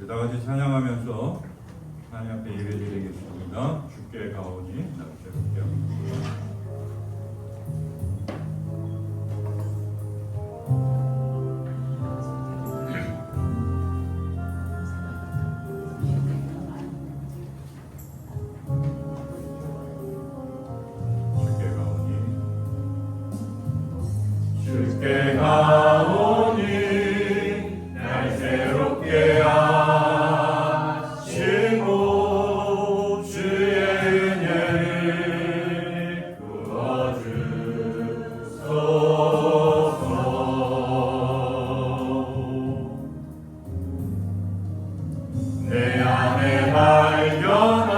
다 같이 찬양하면서 하나님 앞에 예배드리겠습니다. 주께 가오니 나누셔볼게요. 주께 가오니 날 새롭게 하시고 주의 은혜를 부어주소서. 내 안에 발견한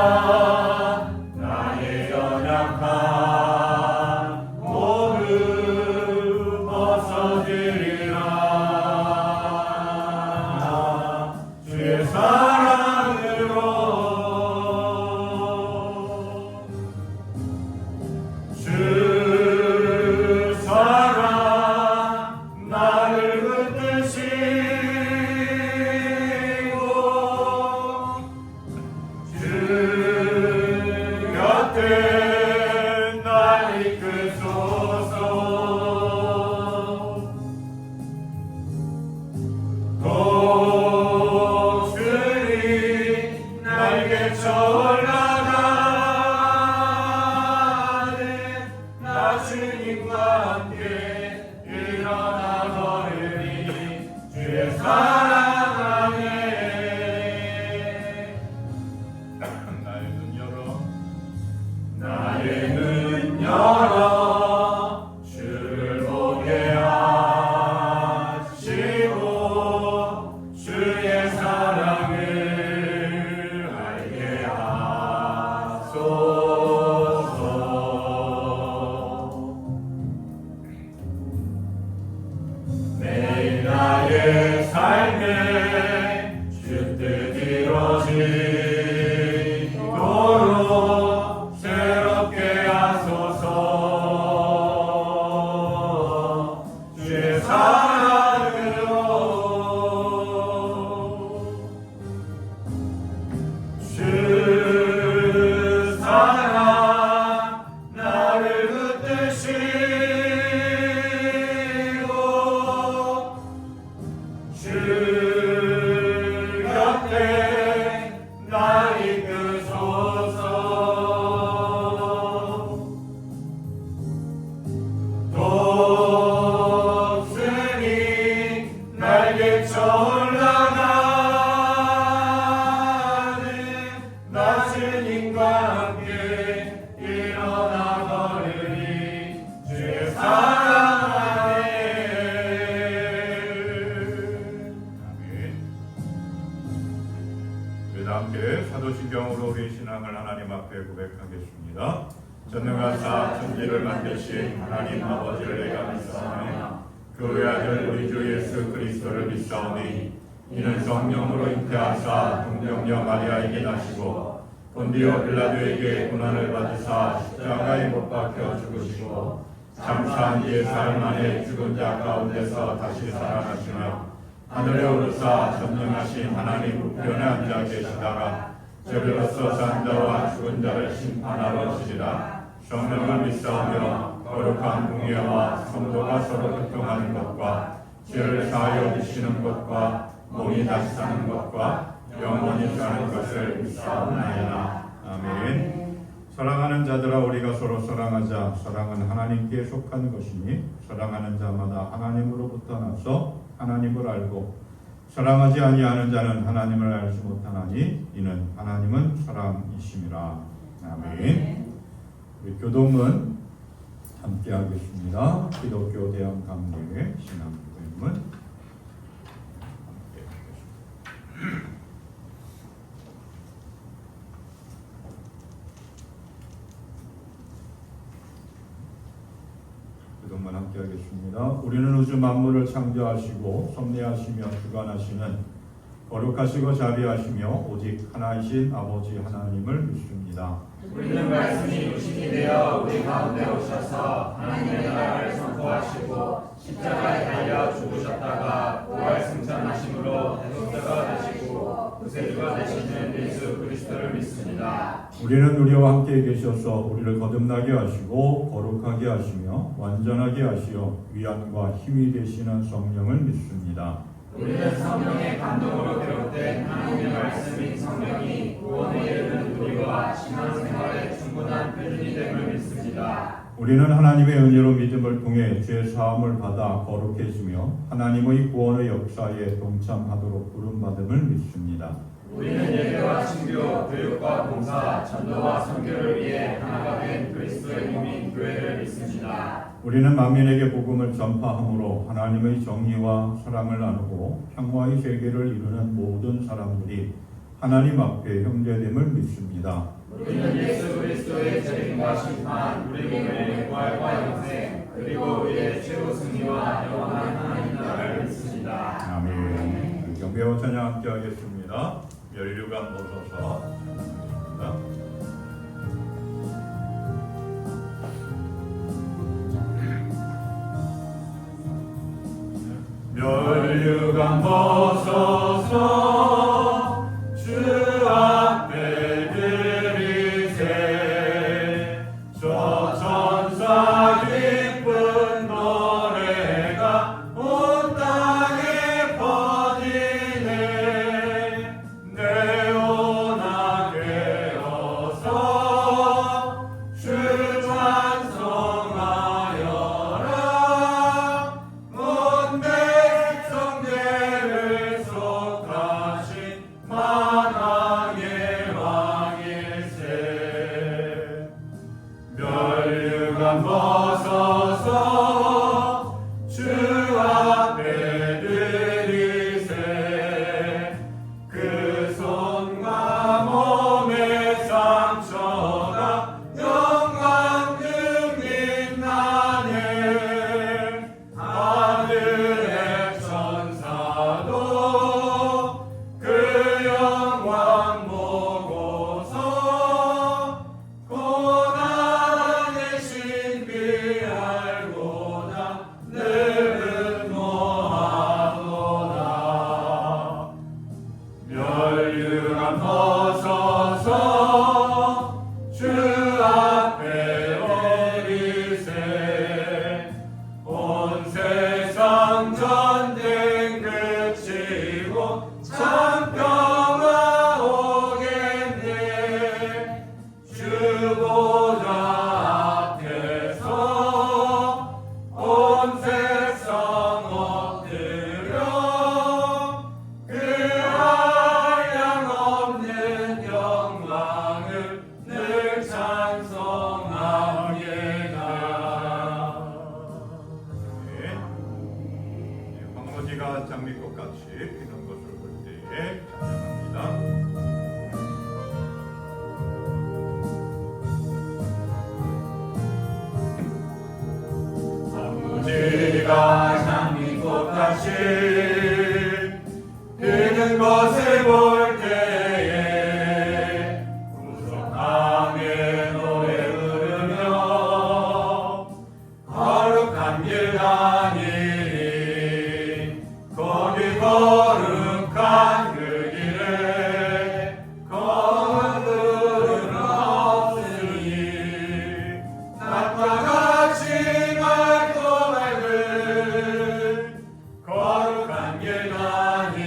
나의 연약함 모두 벗어지리라. 주의 사랑으로 주 사랑 나를 붙드시고 주 곁에 날 이끄소서. 독수리 날개쳐 올라가네. 나 주님과 함께 일어나 걸으니 주의 사랑 안에 나의 눈 열어 나의 눈 열어 주를 보게 하시고 주의 사랑을 알게 하소서. 매일 나의 삶에 주 뜻 이루어지도록 새롭게 하소서. 주의 사랑으로 주 사랑 나를 붙드시고 주 곁에 날 이끄소서. 독수리 날개쳐 올라가네. 나 주님과 함께 일어나 걸으니 주의 사랑 안에. 아멘. 우리 다 함께 사도신경으로 우리 신앙을 하나님 앞에 고백하겠습니다. 전능하사 천지를 만드신 하나님 아버지를 내가 믿사오며 그 외아들 우리 주 예수 그리스도를 믿사오니 이는 성령으로 잉태하사 동정녀 마리아에게 나시고 본디오 빌라도에게 고난을 받으사 십자가에 못 박혀 죽으시고 잠시 뒤에 사흘 만에 죽은 자 가운데서 다시 살아나시며 하늘에 오르사 전능하신 하나님 우편에 앉아 계시다가 저리로서 산 자와 죽은 자를 심판하러 오시리라. 성령을 믿사오며 거룩한 공예와 성도가 서로 교통하는 것과 죄를 사하여 주시는 것과 몸이 다시 사는 것과 영원히 사는 것을 믿사옵나이다. 아멘. 사랑하는 자들아 우리가 서로 사랑하자. 사랑은 하나님께 속한 것이니 사랑하는 자마다 하나님으로부터 나서 하나님을 알고 사랑하지 아니하는 자는 하나님을 알지 못하나니 이는 하나님은 사랑이심이라. 아멘. 우리 교동은 함께 하겠습니다. 기독교 대형 강대회 신앙교회는 함께 하겠습니다. 교동만 함께 하겠습니다. 우리는 우주 만물을 창조하시고 섭리하시며 주관하시는 거룩하시고 자비하시며 오직 하나이신 아버지 하나님을 믿습니다. 우리는 말씀이 육신이 되어 우리 가운데 오셔서 하나님의 나라를 선포하시고 십자가에 달려 죽으셨다가 부활 승천하심으로 대속자가 되시고 구세주가 되시는 예수 그리스도를 믿습니다. 우리는 우리와 함께 계셔서 우리를 거듭나게 하시고 거룩하게 하시며 완전하게 하시어 위안과 힘이 되시는 성령을 믿습니다. 우리는 성령의 감동으로 비롯된 하나님의 말씀인 성령이 구원에 이르는 우리와 신앙생활에 충분한 표준이 됨을 믿습니다. 우리는 하나님의 은혜로 믿음을 통해 죄 사함을 받아 거룩해지며 하나님의 구원의 역사에 동참하도록 부름받음을 믿습니다. 우리는 예배와 신교, 교육과 봉사, 전도와 선교를 위해 하나가 된 그리스도의 몸인 교회를 믿습니다. 우리는 만민에게 복음을 전파함으로 하나님의 정의와 사랑을 나누고 평화의 세계를 이루는 모든 사람들이 하나님 앞에 형제됨을 믿습니다. 우리는 예수 그리스도의 재림과 심판, 우리 몸의 부활과 영생, 그리고 우리의 최후 승리와 영원한 하나님 나라를 믿습니다. 아멘. 경배와 찬양 함께 하겠습니다. 면류관 벗어서 면류관 벗어서 주 앞에 들이세 저 천사 기쁜 노래가 온 땅에 퍼지네 내오나 깨어서 주 찬송하여라 온 백성 죄를 속하신 만왕의 왕일세 면류관 벗어서 주 앞에 들이세 그 손과 몸의 상처가 영광 증인 나네 하늘의 천사도 그 영광 보고서 고난의 신비 알고자 늘 노하도다 면류관 벗어서 주 앞에 오리세 온 세상 전쟁 그치고 참 평화 오겠네 주 보좌 앞에서 온 세상 엎드려 그 한량없는 영광을 늘 찬송합니다. 황무지가 장미꽃같이 피는 것을 볼 때에 찬양합니다. 황무지가 장미꽃같이 피는 것을 볼 때에 구속함의 노래 부르며 거룩한 길 다니리 거기 거룩한 그 길에 검은 불은 없으니 낮과 같이 맑고 맑은 거룩한 길 다니리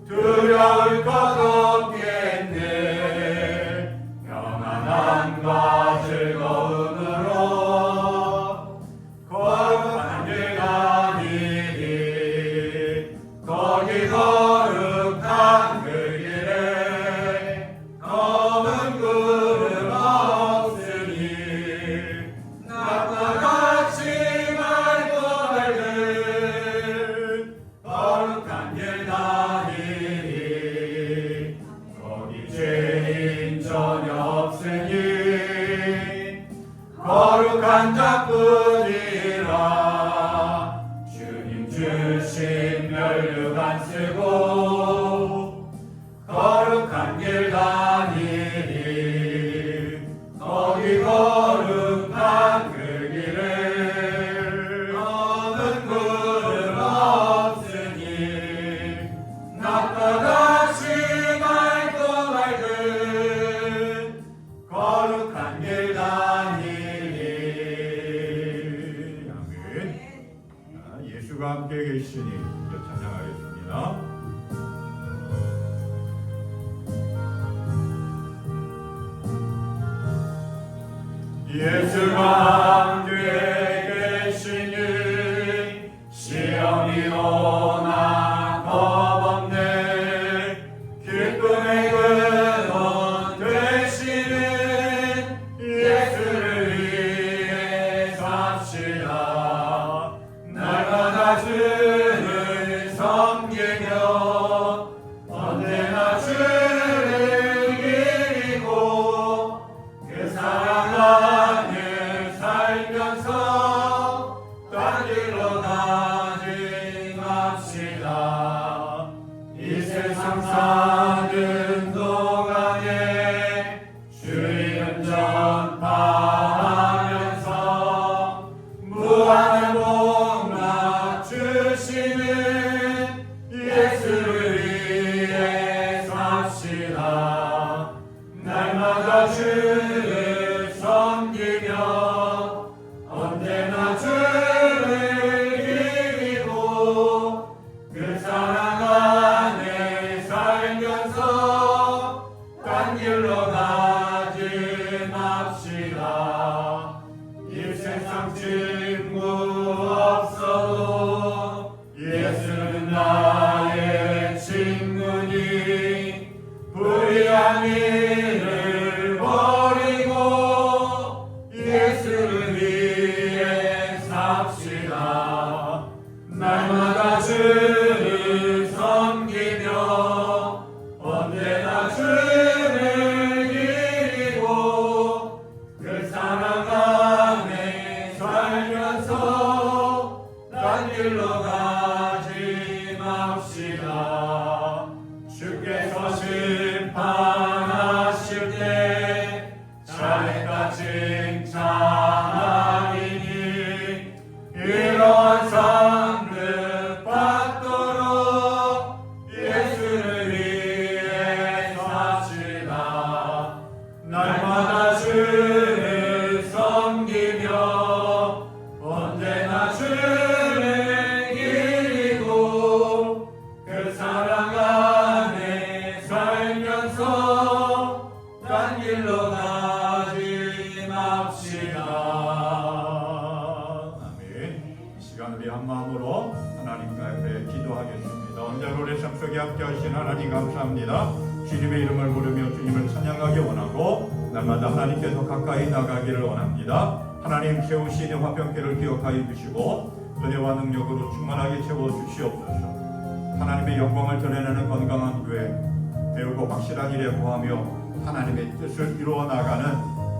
두려울 것 없겠네. 평안함과 즐거움으로 거룩한 길 가리니 거기 거룩한 그 길에 검은 구름 없으니 낮과 같이 맑고 밝은 거룩한 길 다니니 거기 죄인 전혀 없으니 거룩한 자뿐이라. 주님 주신 멸류관 쓰고 거룩한 길 다니니 거기 거룩한 그 길에 검은 구름 없으니 낮과 같이 맑고 밝은 거룩한 길 다니니. 아멘. 예수가 함께 계시니 이제 찬양하겠습니다. 예수가 함께 계시니 시험이 오나 겁없네. 기쁨의 근원 되시는 예수를 위해 삽시다. 날마다 주를 섬기며 언제나 주를 기리고 그 사랑 안에 살면서 딴 길로 가지 맙시다. 이 세상 사는 동안에 주의 은 전파하면서 무한한 복락 주시는 예수를 위해 삽시다. 날마다 주를 섬기며 언제나 주를 기리고 그 사랑 안에 살면서 딴 길로 가지 맙시다. 이 세상 친구 없어도 예수는 나의 친구니 불의한 일을 버리고 예수를 위해 삽시다. 날마다 주를 섬기며 언제나 주를 기리고 그 사랑 안에 살면서 딴 길로 가지 맙시다. 주께서 심판하실 때 잘했다 칭찬하리니 이러한 상급 받도록 예수를 위해 삽시다. 날마다 주를 섬기며 언제나 주를 기리고 그 사랑 안에 살면서 딴 길로 가지 맙시다. 아멘. 이 시간 우리 한 마음으로 하나님 앞에 기도하겠습니다. 언제나 우리 삶 속에 함께 하신 하나님 감사합니다. 주님의 이름을 부르며 주님을 찬양하기 원하고 날마다 하나님께 더 가까이 나가기를 원합니다. 하나님 세우신 화평교를 기억하여 주시고 은혜와 능력으로 충만하게 채워주시옵소서. 하나님의 영광을 드러내는 건강한 교회, 배우고 확실한 일에 구하며 하나님의 뜻을 이루어 나가는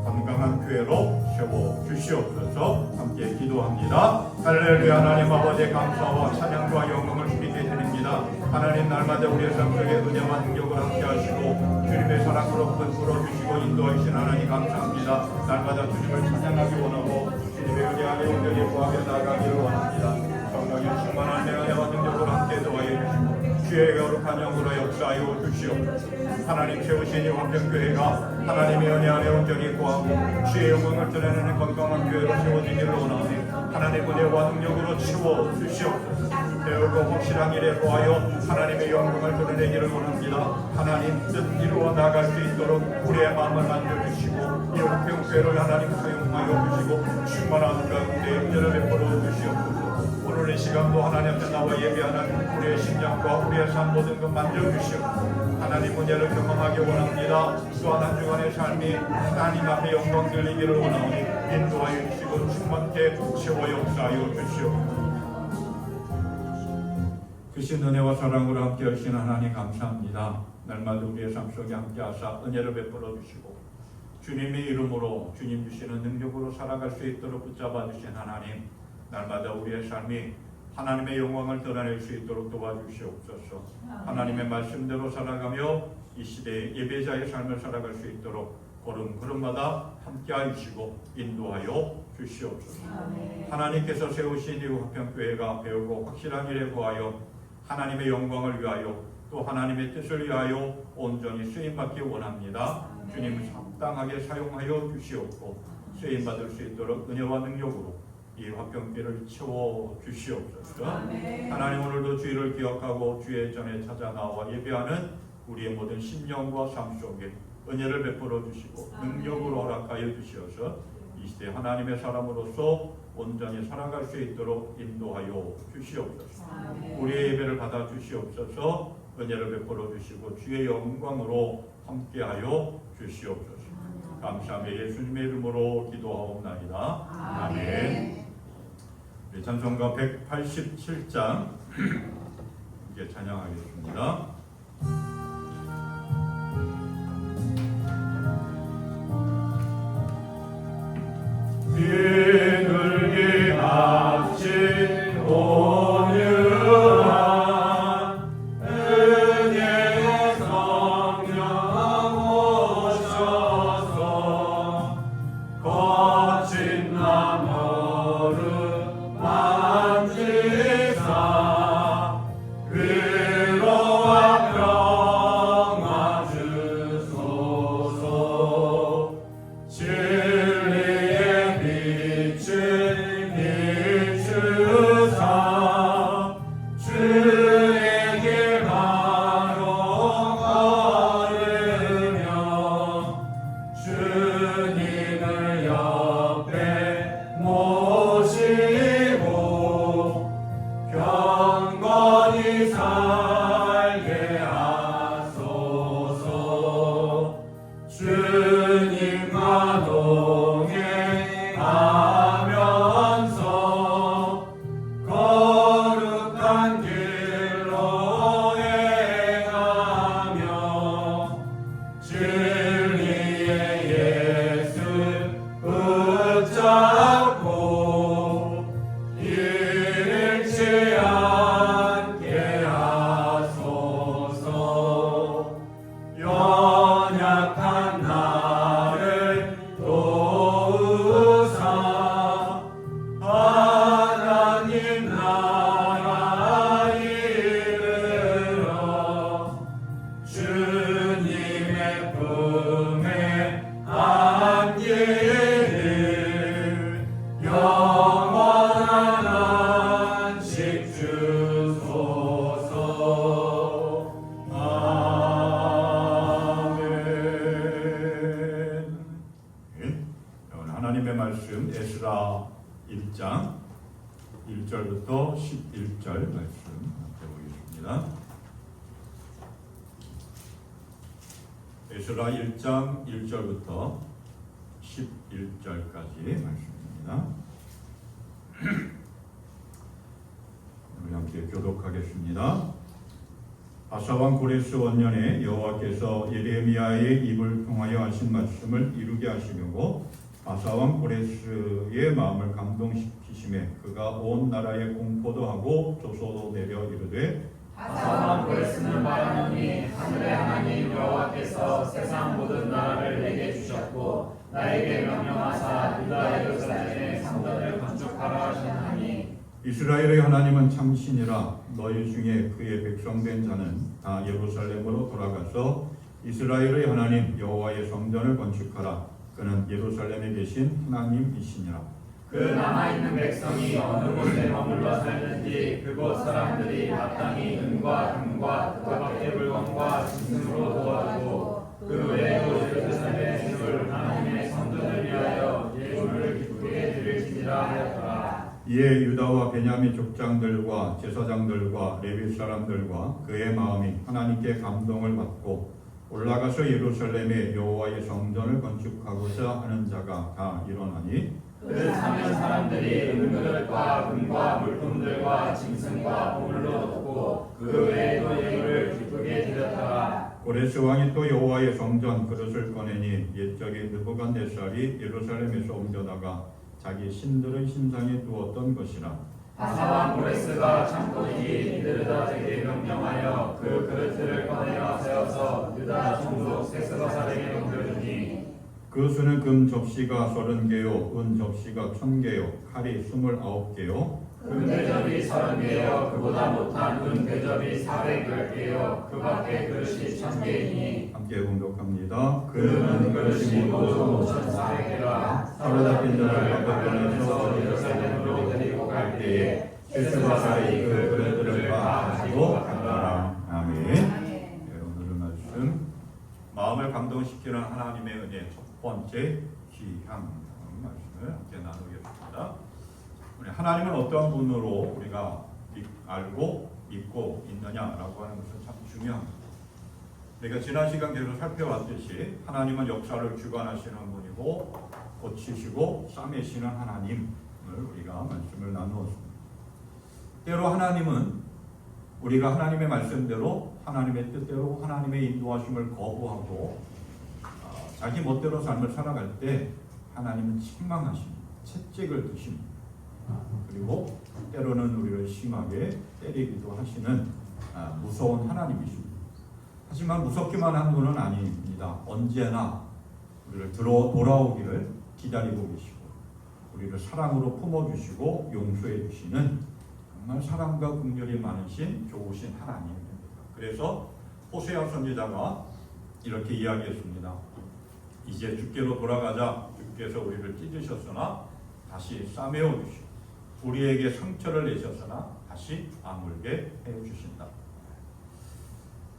건강한 교회로 세워주시옵소서. 함께 기도합니다. 할렐루야. 하나님 아버지의 감사와 찬양과 영광을 주님께 드립니다. 하나님 날마다 우리의 삶 속에 은혜와 능력을 함께 하시고 주님의 사랑으로 풀어주시고 인도하신 하나님 감사합니다. 날마다 주님을 찬양하기 원하고 주님의 은혜 안에 온전히 구하며 나가기를 원합니다. 성령의 충만한 은혜와 능력을 함께 도와여 주시고 주의 거룩한 영으로 역사하여 주시옵소서. 하나님 세우신 이 화평교회가 하나님의 은혜 안에 온전히 구하고 주의 영광을 드러내는 건강한 교회로 세워지기를 원하오니 하나님 은혜와 능력으로 채워 주시옵소서. 배우고 확실한 일에 보하여 하나님의 영광을 드러내기를 원합니다. 하나님 뜻 이루어 나갈 수 있도록 우리의 마음을 만져주시고 이 화평교회를 하나님 사용하여 주시고 충만한 가운데 은혜를 베풀어 주시옵소서. 오늘 이 시간도 하나님 앞에 나와 예배하는 우리의 심령과 우리의 삶 모든 것 만져주시옵소서. 하나님 은혜를 경험하기 원합니다. 또한 한 주간의 삶이 하나님 앞에 영광 들리기를 원하오니 인도하여 주시고 충만케 채워 역사하여 주시옵소서. 크신 은혜와 사랑으로 함께 하시는 하나님 감사합니다. 날마다 우리의 삶 속에 함께 하사 은혜를 베풀어 주시고 주님의 이름으로 주님 주시는 능력으로 살아갈 수 있도록 붙잡아 주신 하나님, 날마다 우리의 삶이 하나님의 영광을 드러낼 수 있도록 도와주시옵소서. 하나님의 말씀대로 살아가며 이 시대의 예배자의 삶을 살아갈 수 있도록 걸음걸음마다 함께하여 주시고 인도하여 주시옵소서. 하나님께서 세우신 이 화평교회가 배우고 확실한 일에 구하여 하나님의 영광을 위하여 또 하나님의 뜻을 위하여 온전히 쓰임받기 원합니다. 주님을 합당하게 사용하여 주시옵고 쓰임받을 수 있도록 은혜와 능력으로 이 화평교회를 채워 주시옵소서. 하나님 오늘도 주의를 기억하고 주의 전에 찾아 나와 예배하는 우리의 모든 심령과 삶 속에 은혜를 베풀어 주시고 능력으로 허락하여 주시어서 이 시대 하나님의 사람으로서 온전히 살아갈 수 있도록 인도하여 주시옵소서. 우리의 예배를 받아 주시옵소서. 은혜를 베풀어 주시고 주의 영광으로 함께하여 주시옵소서. 감사하며 예수님의 이름으로 기도하옵나이다. 아멘. 찬송가 187장 이제 찬양하겠습니다. 비둘기 같이 온유한 은혜의 성령 오셔서 거친 나무를 만지사 위로와 평화 주소서. 진리의 빛을 비추사 주의 길 바로 걸으며 주님을 옆에 모시고 경건히 살게 하소서. 주님과 동행하면서 거룩한 길로 행하며 진리의 예수 붙잡고 잃지 않게 하소서. 연약한 나를 도우사 하나님 나라 이르러 주님의 품에 안기를 영원한 안식 주소서. 아멘. 오늘 하나님의 말씀 에스라 1장 1절부터 11절 말씀 함께 보겠습니다. 에스라 1장 1절부터 11절까지 말씀입니다. 우리 함께 교독하겠습니다. 바사왕 고레스 원년에 여호와께서 예레미야의 입을 통하여 하신 말씀을 이루게 하시려고 바사왕 고레스의 마음을 감동시키심에 그가 온 나라에 공포도 하고 조소도 내려 이르되 바사왕 고레스는 말하노니 하늘의 하나님 여호와께서 세상 모든 나라를 내게 주셨고 나에게 명령하사 유다 예루살렘에 성전을 건축하라 하시나니 이스라엘의 하나님은 참신이라. 너희 중에 그의 백성된 자는 다 예루살렘으로 돌아가서 이스라엘의 하나님 여호와의 성전을 건축하라. 그는 예루살렘에 계신 하나님이시니라. 그 남아있는 백성이 어느 곳에 머물러 살든지 그곳 사람들이 마땅히 은과 금과 그 밖의 물건과 짐승으로 도와주고 그 외에도 예루살렘의 집을 하나님의 성전을 위하여 예물을 기쁘게 드릴지니라 하였더라. 이에 유다와 베냐민 족장들과 제사장들과 레위 사람들과 그의 마음이 하나님께 감동을 받고 올라가서 예루살렘에 여호와의 성전을 건축하고자 하는 자가 다 일어나니 그 사면 사람들이 은그릇과 금과 물품들과 짐승과 보물로 돕고 그 외에도 예물을 기쁘게 드렸더라. 고레스 왕이 또 여호와의 성전 그릇을 꺼내니 옛적에 느부갓네살이 예루살렘에서 옮겨다가 자기 신들의 신상에 두었던 것이라. 바사왕 고레스가 창고지 이드르다에게 명령하여 그 그릇들을 꺼내어 세워서 유다 총독 세스바살에게 넘겨주니 그 수는 금 접시가 30개요 은 접시가 1000개요 칼이 29개요 금 대접이 30개요 그보다 못한 은 대접이 410개요 그 밖에 그릇이 1000개이니 함께 공독합니다. 그는 그릇이 모두 5400개라. 사로잡힌 자를 바벨론에서 예루살렘으로 데리고 갈 때에 세스바살이 그 그릇들을 다 가지고 갔더라. 아멘. 네, 오늘 말씀 마음을 감동시키는 하나님의 은혜 첫 번째 귀한 말씀을 함께 나누겠습니다. 우리 하나님은 어떠한 분으로 우리가 알고 믿고 있느냐라고 하는 것은 참 중요합니다. 우리가 지난 시간 계속 살펴왔듯이 하나님은 역사를 주관하시는 분이고 고치시고 싸매시는 하나님을 우리가 말씀을 나누었습니다. 때로 하나님은 우리가 하나님의 말씀대로 하나님의 뜻대로 하나님의 인도하심을 거부하고 자기 멋대로 삶을 살아갈 때 하나님은 책망하십니다. 채찍을 드십니다. 그리고 때로는 우리를 심하게 때리기도 하시는 무서운 하나님이십니다. 하지만 무섭기만 한 분은 아닙니다. 언제나 우리를 돌아오기를 기다리고 계시고 우리를 사랑으로 품어주시고 용서해 주시는 정말 사랑과 긍휼이 많으신 좋으신 하나님입니다. 그래서 호세아 선지자가 이렇게 이야기했습니다. 이제 주께로 돌아가자. 주께서 우리를 찢으셨으나 다시 싸매어 주시고 우리에게 상처를 내셨으나 다시 아물게 해주신다.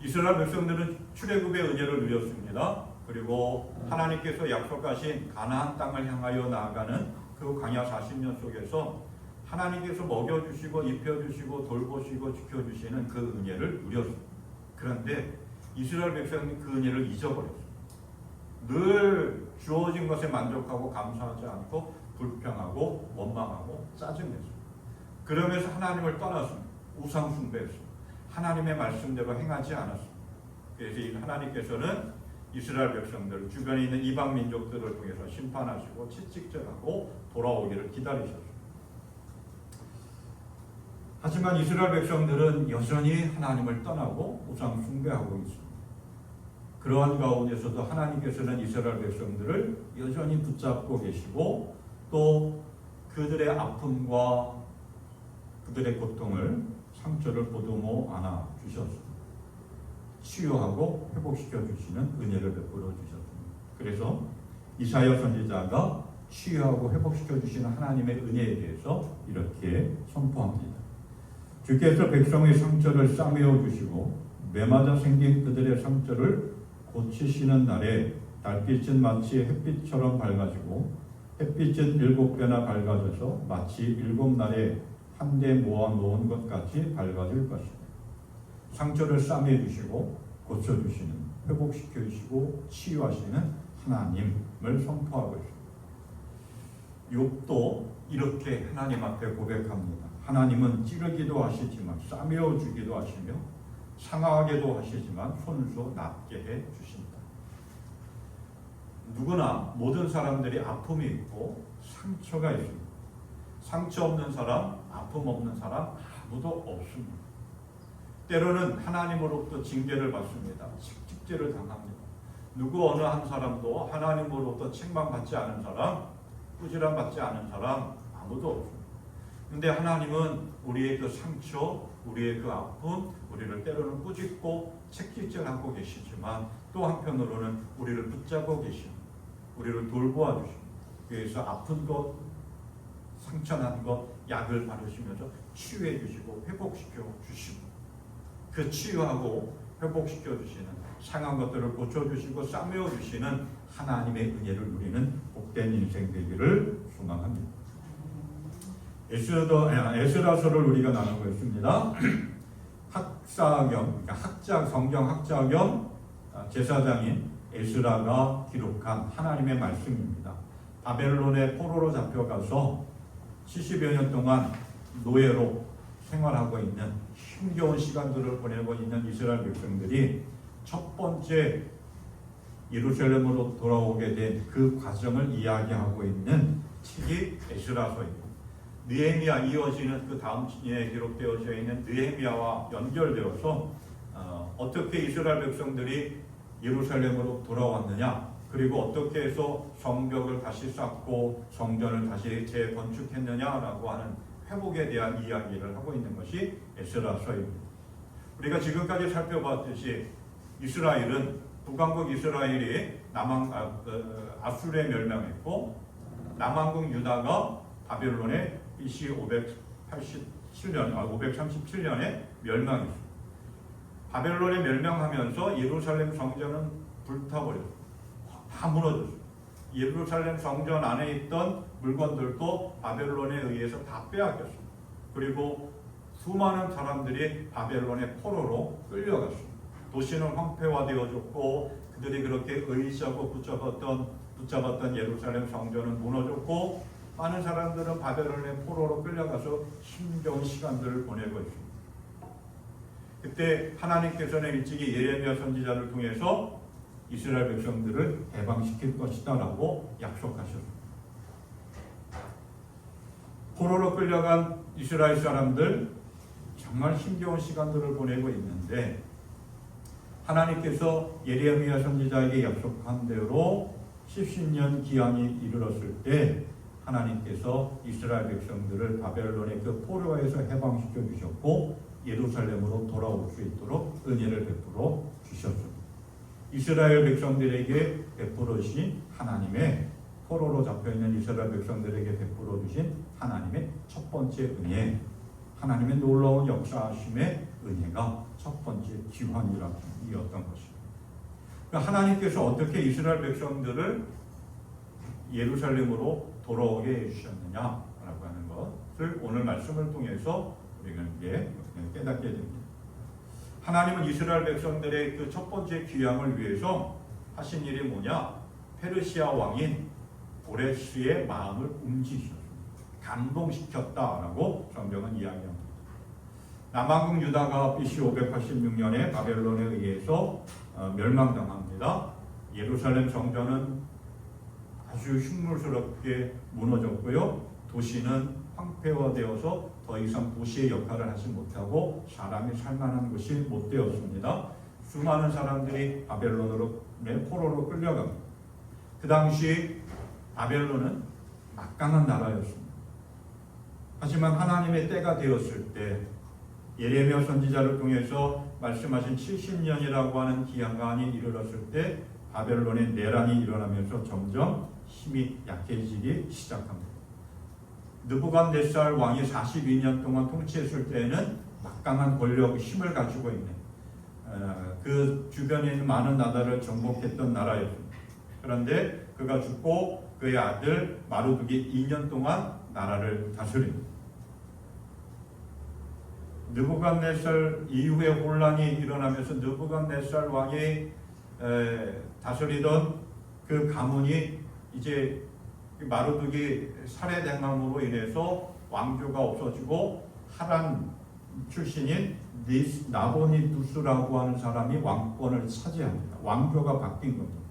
이스라엘 백성들은 출애굽의 은혜를 누렸습니다. 그리고 하나님께서 약속하신 가나안 땅을 향하여 나아가는 그 광야 40년 속에서 하나님께서 먹여주시고 입혀주시고 돌보시고 지켜주시는 그 은혜를 누렸습니다. 그런데 이스라엘 백성이 그 은혜를 잊어버렸습니다. 늘 주어진 것에 만족하고 감사하지 않고 불평하고 원망하고 짜증냈습니다. 그러면서 하나님을 떠났습니다. 우상 숭배했습니다. 하나님의 말씀대로 행하지 않았습니다. 그래서 하나님께서는 이스라엘 백성들 주변에 있는 이방 민족들을 통해서 심판하시고 채찍질하고 돌아오기를 기다리셨습니다. 하지만 이스라엘 백성들은 여전히 하나님을 떠나고 우상 숭배하고 있습니다. 그러한 가운데서도 하나님께서는 이스라엘 백성들을 여전히 붙잡고 계시고 또 그들의 아픔과 그들의 고통을 상처를 보듬어 안아 주셨습니다. 치유하고 회복시켜 주시는 은혜를 베풀어 주셨습니다. 그래서 이사야 선지자가 치유하고 회복시켜 주시는 하나님의 은혜에 대해서 이렇게 선포합니다. 주께서 백성의 상처를 싸매어 주시고 매맞아 생긴 그들의 상처를 고치시는 날에 달빛은 마치 햇빛처럼 밝아지고 햇빛은 7배나 밝아져서 마치 7날에 한데 모아 놓은 것 같이 밝아질 것입니다. 상처를 싸매 주시고 고쳐 주시는, 회복시켜 주시고 치유하시는 하나님을 선포하고 있습니다. 욥도 이렇게 하나님 앞에 고백합니다. 하나님은 찌르기도 하시지만 싸매어 주기도 하시며 상하게도 하시지만 손수 낫게 해 주신다. 누구나 모든 사람들이 아픔이 있고 상처가 있습니다. 상처 없는 사람, 아픔 없는 사람 아무도 없습니다. 때로는 하나님으로부터 징계를 받습니다. 책직질을 당합니다. 누구 어느 한 사람도 하나님으로부터 책망받지 않은 사람, 꾸지람 받지 않은 사람 아무도 없습니다. 그런데 하나님은 우리의 그 상처, 우리의 그 아픔, 우리를 때로는 꾸짖고 책직질하고 계시지만 또 한편으로는 우리를 붙잡고 계십니다. 우리를 돌보아 주십니다. 그래서 아픈 것, 상처난 거 약을 바르시면서 치유해 주시고 회복시켜 주시고, 그 치유하고 회복시켜 주시는, 상한 것들을 고쳐 주시고 싸매어 주시는 하나님의 은혜를 누리는 복된 인생 되기를 소망합니다. 에스라서를 우리가 나누고 있습니다. 학사 겸, 그러니까 학자, 성경 학자 겸 제사장인 에스라가 기록한 하나님의 말씀입니다. 바벨론의 포로로 잡혀가서 70여 년 동안 노예로 생활하고 있는, 힘겨운 시간들을 보내고 있는 이스라엘 백성들이 첫 번째 예루살렘으로 돌아오게 된 그 과정을 이야기하고 있는 책이 에스라서이고, 느헤미야, 이어지는 그 다음 에 기록되어져 있는 느헤미야와 연결되어서 어떻게 이스라엘 백성들이 예루살렘으로 돌아왔느냐, 그리고 어떻게 해서 성벽을 다시 쌓고 성전을 다시 재건축했느냐라고 하는 회복에 대한 이야기를 하고 있는 것이 에스라서입니다. 우리가 지금까지 살펴봤듯이 이스라엘은, 북왕국 이스라엘이 아수르에 멸망했고, 남왕국 유다가 바벨론에 BC 537년에 멸망했습니다. 바벨론에 멸망하면서 예루살렘 성전은 불타버렸습니다. 다 무너졌습니다. 예루살렘 성전 안에 있던 물건들도 바벨론에 의해서 다 빼앗겼습니다. 그리고 수많은 사람들이 바벨론의 포로로 끌려갔습니다. 도시는 황폐화되어졌고, 그들이 그렇게 의지하고 붙잡았던 예루살렘 성전은 무너졌고, 많은 사람들은 바벨론의 포로로 끌려가서 힘겨운 시간들을 보내고 있습니다. 그때 하나님께서는 일찍이 예레미야 선지자를 통해서 이스라엘 백성들을 해방시킬 것이다 라고 약속하셨습니다. 포로로 끌려간 이스라엘 사람들, 정말 힘겨운 시간들을 보내고 있는데, 하나님께서 예레미야 선지자에게 약속한 대로 70년 기한이 이르렀을 때 하나님께서 이스라엘 백성들을 바벨론의 그 포로에서 해방시켜 주셨고, 예루살렘으로 돌아올 수 있도록 은혜를 베풀어 주셨습니다. 이스라엘 백성들에게 베풀어 주신 하나님의, 포로로 잡혀있는 이스라엘 백성들에게 베풀어 주신 하나님의 첫 번째 은혜, 하나님의 놀라운 역사하심의 은혜가 첫 번째 기환이었던 것입니다. 그러니까 하나님께서 어떻게 이스라엘 백성들을 예루살렘으로 돌아오게 해주셨느냐라고 하는 것을 오늘 말씀을 통해서 우리가 이제 깨닫게 됩니다. 하나님은 이스라엘 백성들의 그 첫 번째 귀향을 위해서 하신 일이 뭐냐? 페르시아 왕인 고레스의 마음을 움직이셨습니다. 감동시켰다라고 성경은 이야기합니다. 남왕국 유다가 BC 586년에 바벨론에 의해서 멸망당합니다. 예루살렘 성전은 아주 흉물스럽게 무너졌고요. 도시는 황폐화되어서 더 이상 도시의 역할을 하지 못하고 사람이 살만한 곳이 못 되었습니다. 수많은 사람들이 바벨론으로 포로로 끌려갑니다. 그 당시 바벨론은 막강한 나라였습니다. 하지만 하나님의 때가 되었을 때, 예레미야 선지자를 통해서 말씀하신 70년이라고 하는 기한이 이르렀을 때 바벨론의 내란이 일어나면서 점점 힘이 약해지기 시작합니다. 느부갓네살 왕이 42년 동안 통치했을 때에는 막강한 권력, 힘을 가지고 있는 그 주변에 있는 많은 나라를 정복했던 나라였습니다. 그런데 그가 죽고 그의 아들 마르둑이 2년 동안 나라를 다스립니다. 느부갓네살 이후에 혼란이 일어나면서 느부갓네살 왕이 다스리던 그 가문이 이제 마르둑이 살해당함으로 인해서 왕조가 없어지고 하란 출신인 나보니두스라고 하는 사람이 왕권을 차지합니다. 왕조가 바뀐 겁니다.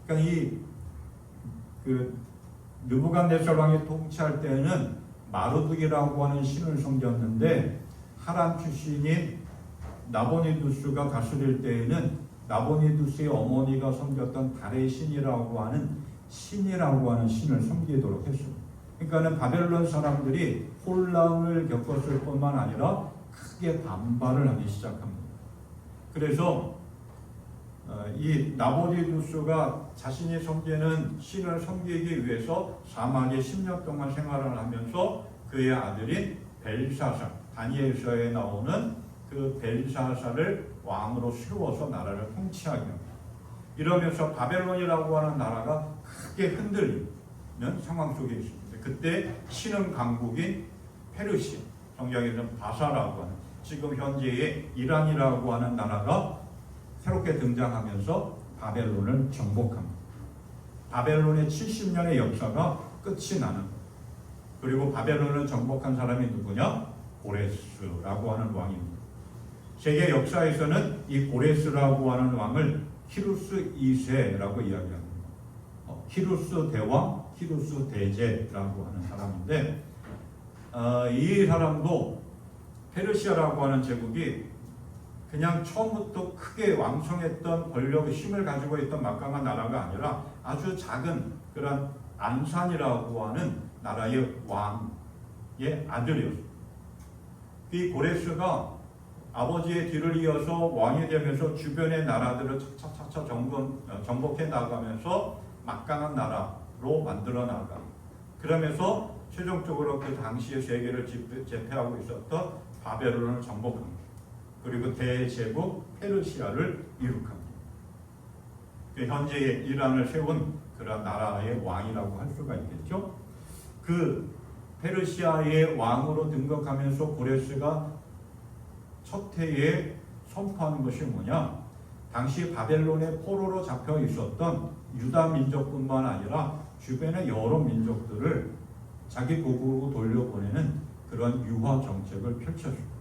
그러니까 그 느부갓네살 왕이 통치할 때는 마르둑이라고 하는 신을 섬겼는데, 하란 출신인 나보니두스가 다스릴 때에는 나보니두스의 어머니가 섬겼던 달의 신이라고 하는 신을 섬기도록 했습니다. 그러니까는 바벨론 사람들이 혼란을 겪었을 뿐만 아니라 크게 반발을 하기 시작합니다. 그래서 이 나보디두스가 자신이 섬기는 신을 섬기기 위해서 사막에 10년 동안 생활을 하면서 그의 아들인 벨사살, 다니엘서에 나오는 그 벨사살을 왕으로 세워서 나라를 통치하게 합니다. 이러면서 바벨론이라고 하는 나라가 크게 흔들리는 상황 속에 있습니다. 그때 신흥 강국인 페르시아, 성경에서는 바사라고 하는 지금 현재의 이란이라고 하는 나라가 새롭게 등장하면서 바벨론을 정복합니다. 바벨론의 70년의 역사가 끝이 나는 거예요. 그리고 바벨론을 정복한 사람이 누구냐? 고레스라고 하는 왕입니다. 세계 역사에서는 이 고레스라고 하는 왕을 키루스 2세라고 이야기합니다. 키루스 대왕, 키루스 대제라고 하는 사람인데 이 사람도 페르시아라고 하는 제국이 그냥 처음부터 크게 왕성했던 권력의 힘을 가지고 있던 막강한 나라가 아니라 아주 작은 그런 안산이라고 하는 나라의 왕의 아들이었습니다. 이 고레스가 아버지의 뒤를 이어서 왕이 되면서 주변의 나라들을 차차차차 정복해 나가면서 막강한 나라로 만들어 나가. 그러면서 최종적으로 그 당시의 세계를 제패하고 있었던 바벨론을 정복합니다. 그리고 대제국 페르시아를 이룩합니다. 현재의 이란을 세운 그런 나라의 왕이라고 할 수가 있겠죠. 그 페르시아의 왕으로 등극하면서 고레스가 첫 해에 선포하는 것이 뭐냐? 당시 바벨론의 포로로 잡혀 있었던 유다 민족뿐만 아니라 주변의 여러 민족들을 자기 고국으로 돌려보내는 그런 유화 정책을 펼쳤습니다.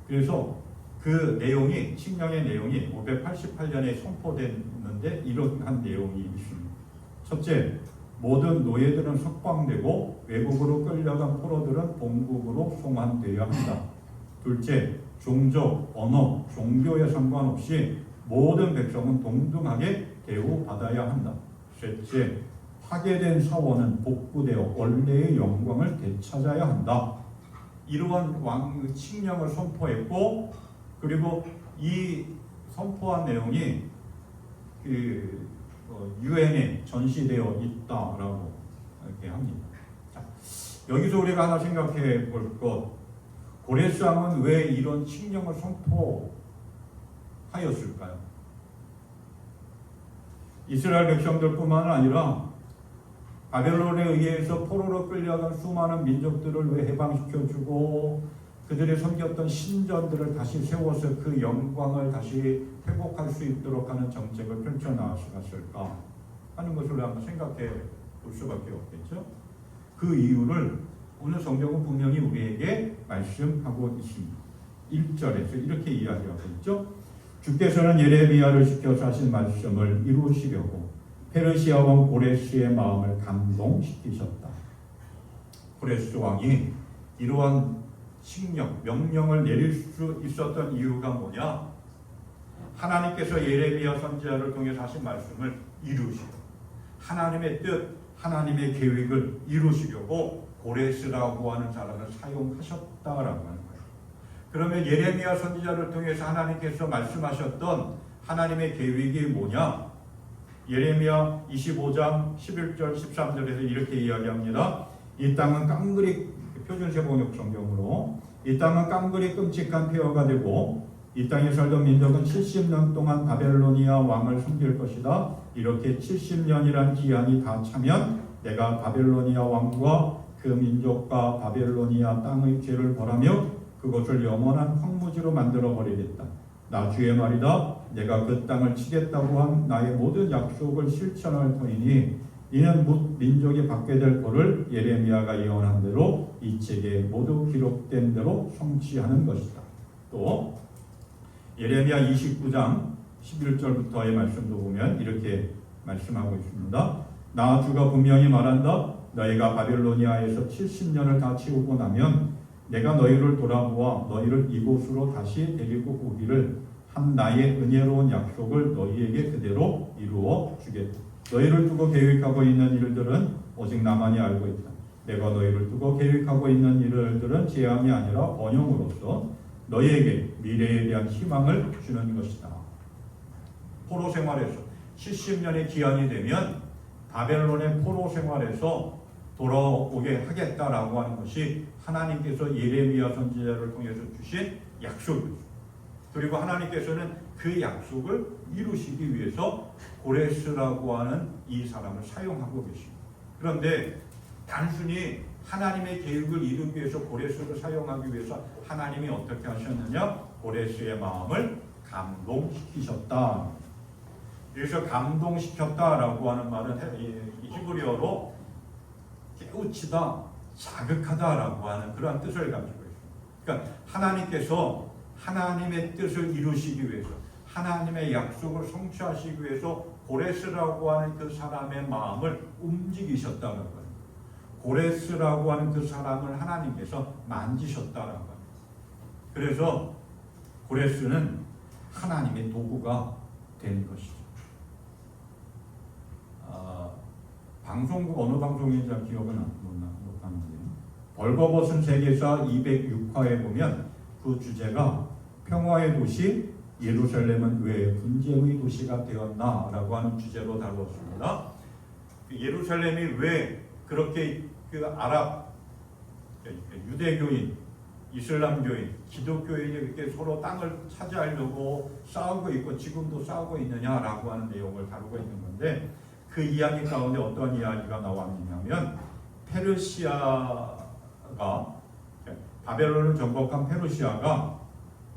그래서 그 내용이 칙령의 내용이 588년에 선포됐는데 이러한 내용이 있습니다. 첫째, 모든 노예들은 석방되고 외국으로 끌려간 포로들은 본국으로 송환되어야 한다. 둘째, 종족, 언어, 종교에 상관없이 모든 백성은 동등하게 대우받아야 한다. 셋째, 파괴된 사원은 복구되어 원래의 영광을 되찾아야 한다. 이러한 왕 칙령을 선포했고, 그리고 이 선포한 내용이 그 유엔에 전시되어 있다라고 이렇게 합니다. 자, 여기서 우리가 하나 생각해 볼 것, 고레스 왕은 왜 이런 칙령을 선포하였을까요? 이스라엘 백성들뿐만 아니라 바벨론에 의해서 포로로 끌려간 수많은 민족들을 왜 해방시켜주고 그들이 섬겼던 신전들을 다시 세워서 그 영광을 다시 회복할 수 있도록 하는 정책을 펼쳐나갔을까 하는 것을 한번 생각해 볼 수밖에 없겠죠. 그 이유를 오늘 성경은 분명히 우리에게 말씀하고 있습니다. 1절에서 이렇게 이야기하고 있죠. 주께서는 예레미야를 시켜서 하신 말씀을 이루시려고 페르시아 왕 고레스의 마음을 감동시키셨다. 고레스 왕이 이러한 칙령, 명령을 내릴 수 있었던 이유가 뭐냐? 하나님께서 예레미야 선지자를 통해서 하신 말씀을 이루시고 하나님의 뜻, 하나님의 계획을 이루시려고 고레스라고 하는 사람을 사용하셨다라고 하는 거예요. 그러면 예레미야 선지자를 통해서 하나님께서 말씀하셨던 하나님의 계획이 뭐냐? 예레미야 25장 11절 13절에서 이렇게 이야기합니다. 이 땅은 깡그리 표준세 번역 성경으로 이 땅은 깡그리 끔찍한 폐허가 되고 이 땅에 살던 민족은 70년 동안 바벨로니아 왕을 섬길 것이다. 이렇게 70년이란 기한이 다 차면 내가 바벨로니아 왕과 그 민족과 바벨로니아 땅의 죄를 벌하며 그것을 영원한 황무지로 만들어 버리겠다. 나 주의 말이다. 내가 그 땅을 치겠다고 한 나의 모든 약속을 실천할 터이니 이는 뭇 민족이 받게 될 것을 예레미야가 예언한 대로 이 책에 모두 기록된 대로 성취하는 것이다. 또 예레미야 29장 11절부터의 말씀도 보면 이렇게 말씀하고 있습니다. 나 주가 분명히 말한다. 너희가 바벨로니아에서 70년을 다 채우고 나면 내가 너희를 돌아보아 너희를 이곳으로 다시 데리고 오기를 한 나의 은혜로운 약속을 너희에게 그대로 이루어 주겠다. 너희를 두고 계획하고 있는 일들은 오직 나만이 알고 있다. 내가 너희를 두고 계획하고 있는 일들은 재앙이 아니라 번영으로서 너희에게 미래에 대한 희망을 주는 것이다. 포로 생활에서 70년의 기한이 되면 바벨론의 포로 생활에서 돌아오게 하겠다라고 하는 것이 하나님께서 예레미야 선지자를 통해서 주신 약속이죠. 그리고 하나님께서는 그 약속을 이루시기 위해서 고레스라고 하는 이 사람을 사용하고 계십니다. 그런데 단순히 하나님의 계획을 이루기 위해서 고레스를 사용하기 위해서 하나님이 어떻게 하셨느냐? 고레스의 마음을 감동시키셨다. 여기서 감동시켰다라고 하는 말은 히브리어로 깨우치다, 자극하다라고 하는 그러한 뜻을 가지고 있습니다. 그러니까 하나님께서 하나님의 뜻을 이루시기 위해서, 하나님의 약속을 성취하시기 위해서 고레스라고 하는 그 사람의 마음을 움직이셨다는 거예요. 고레스라고 하는 그 사람을 하나님께서 만지셨다는 거예요. 그래서 고레스는 하나님의 도구가 된 것이죠. 방송국 어느 방송인지 기억은 못 하는데 벌거벗은 세계사 206화에 보면 그 주제가 평화의 도시 예루살렘은 왜 분쟁의 도시가 되었나라고 하는 주제로 다루었습니다. 예루살렘이 왜 그렇게 그 아랍, 유대교인, 이슬람교인, 기독교인이 이렇게 서로 땅을 차지하려고 싸우고 있고 지금도 싸우고 있느냐라고 하는 내용을 다루고 있는 건데, 그 이야기 가운데 어떤 이야기가 나왔냐면 페르시아가, 바벨론을 정복한 페르시아가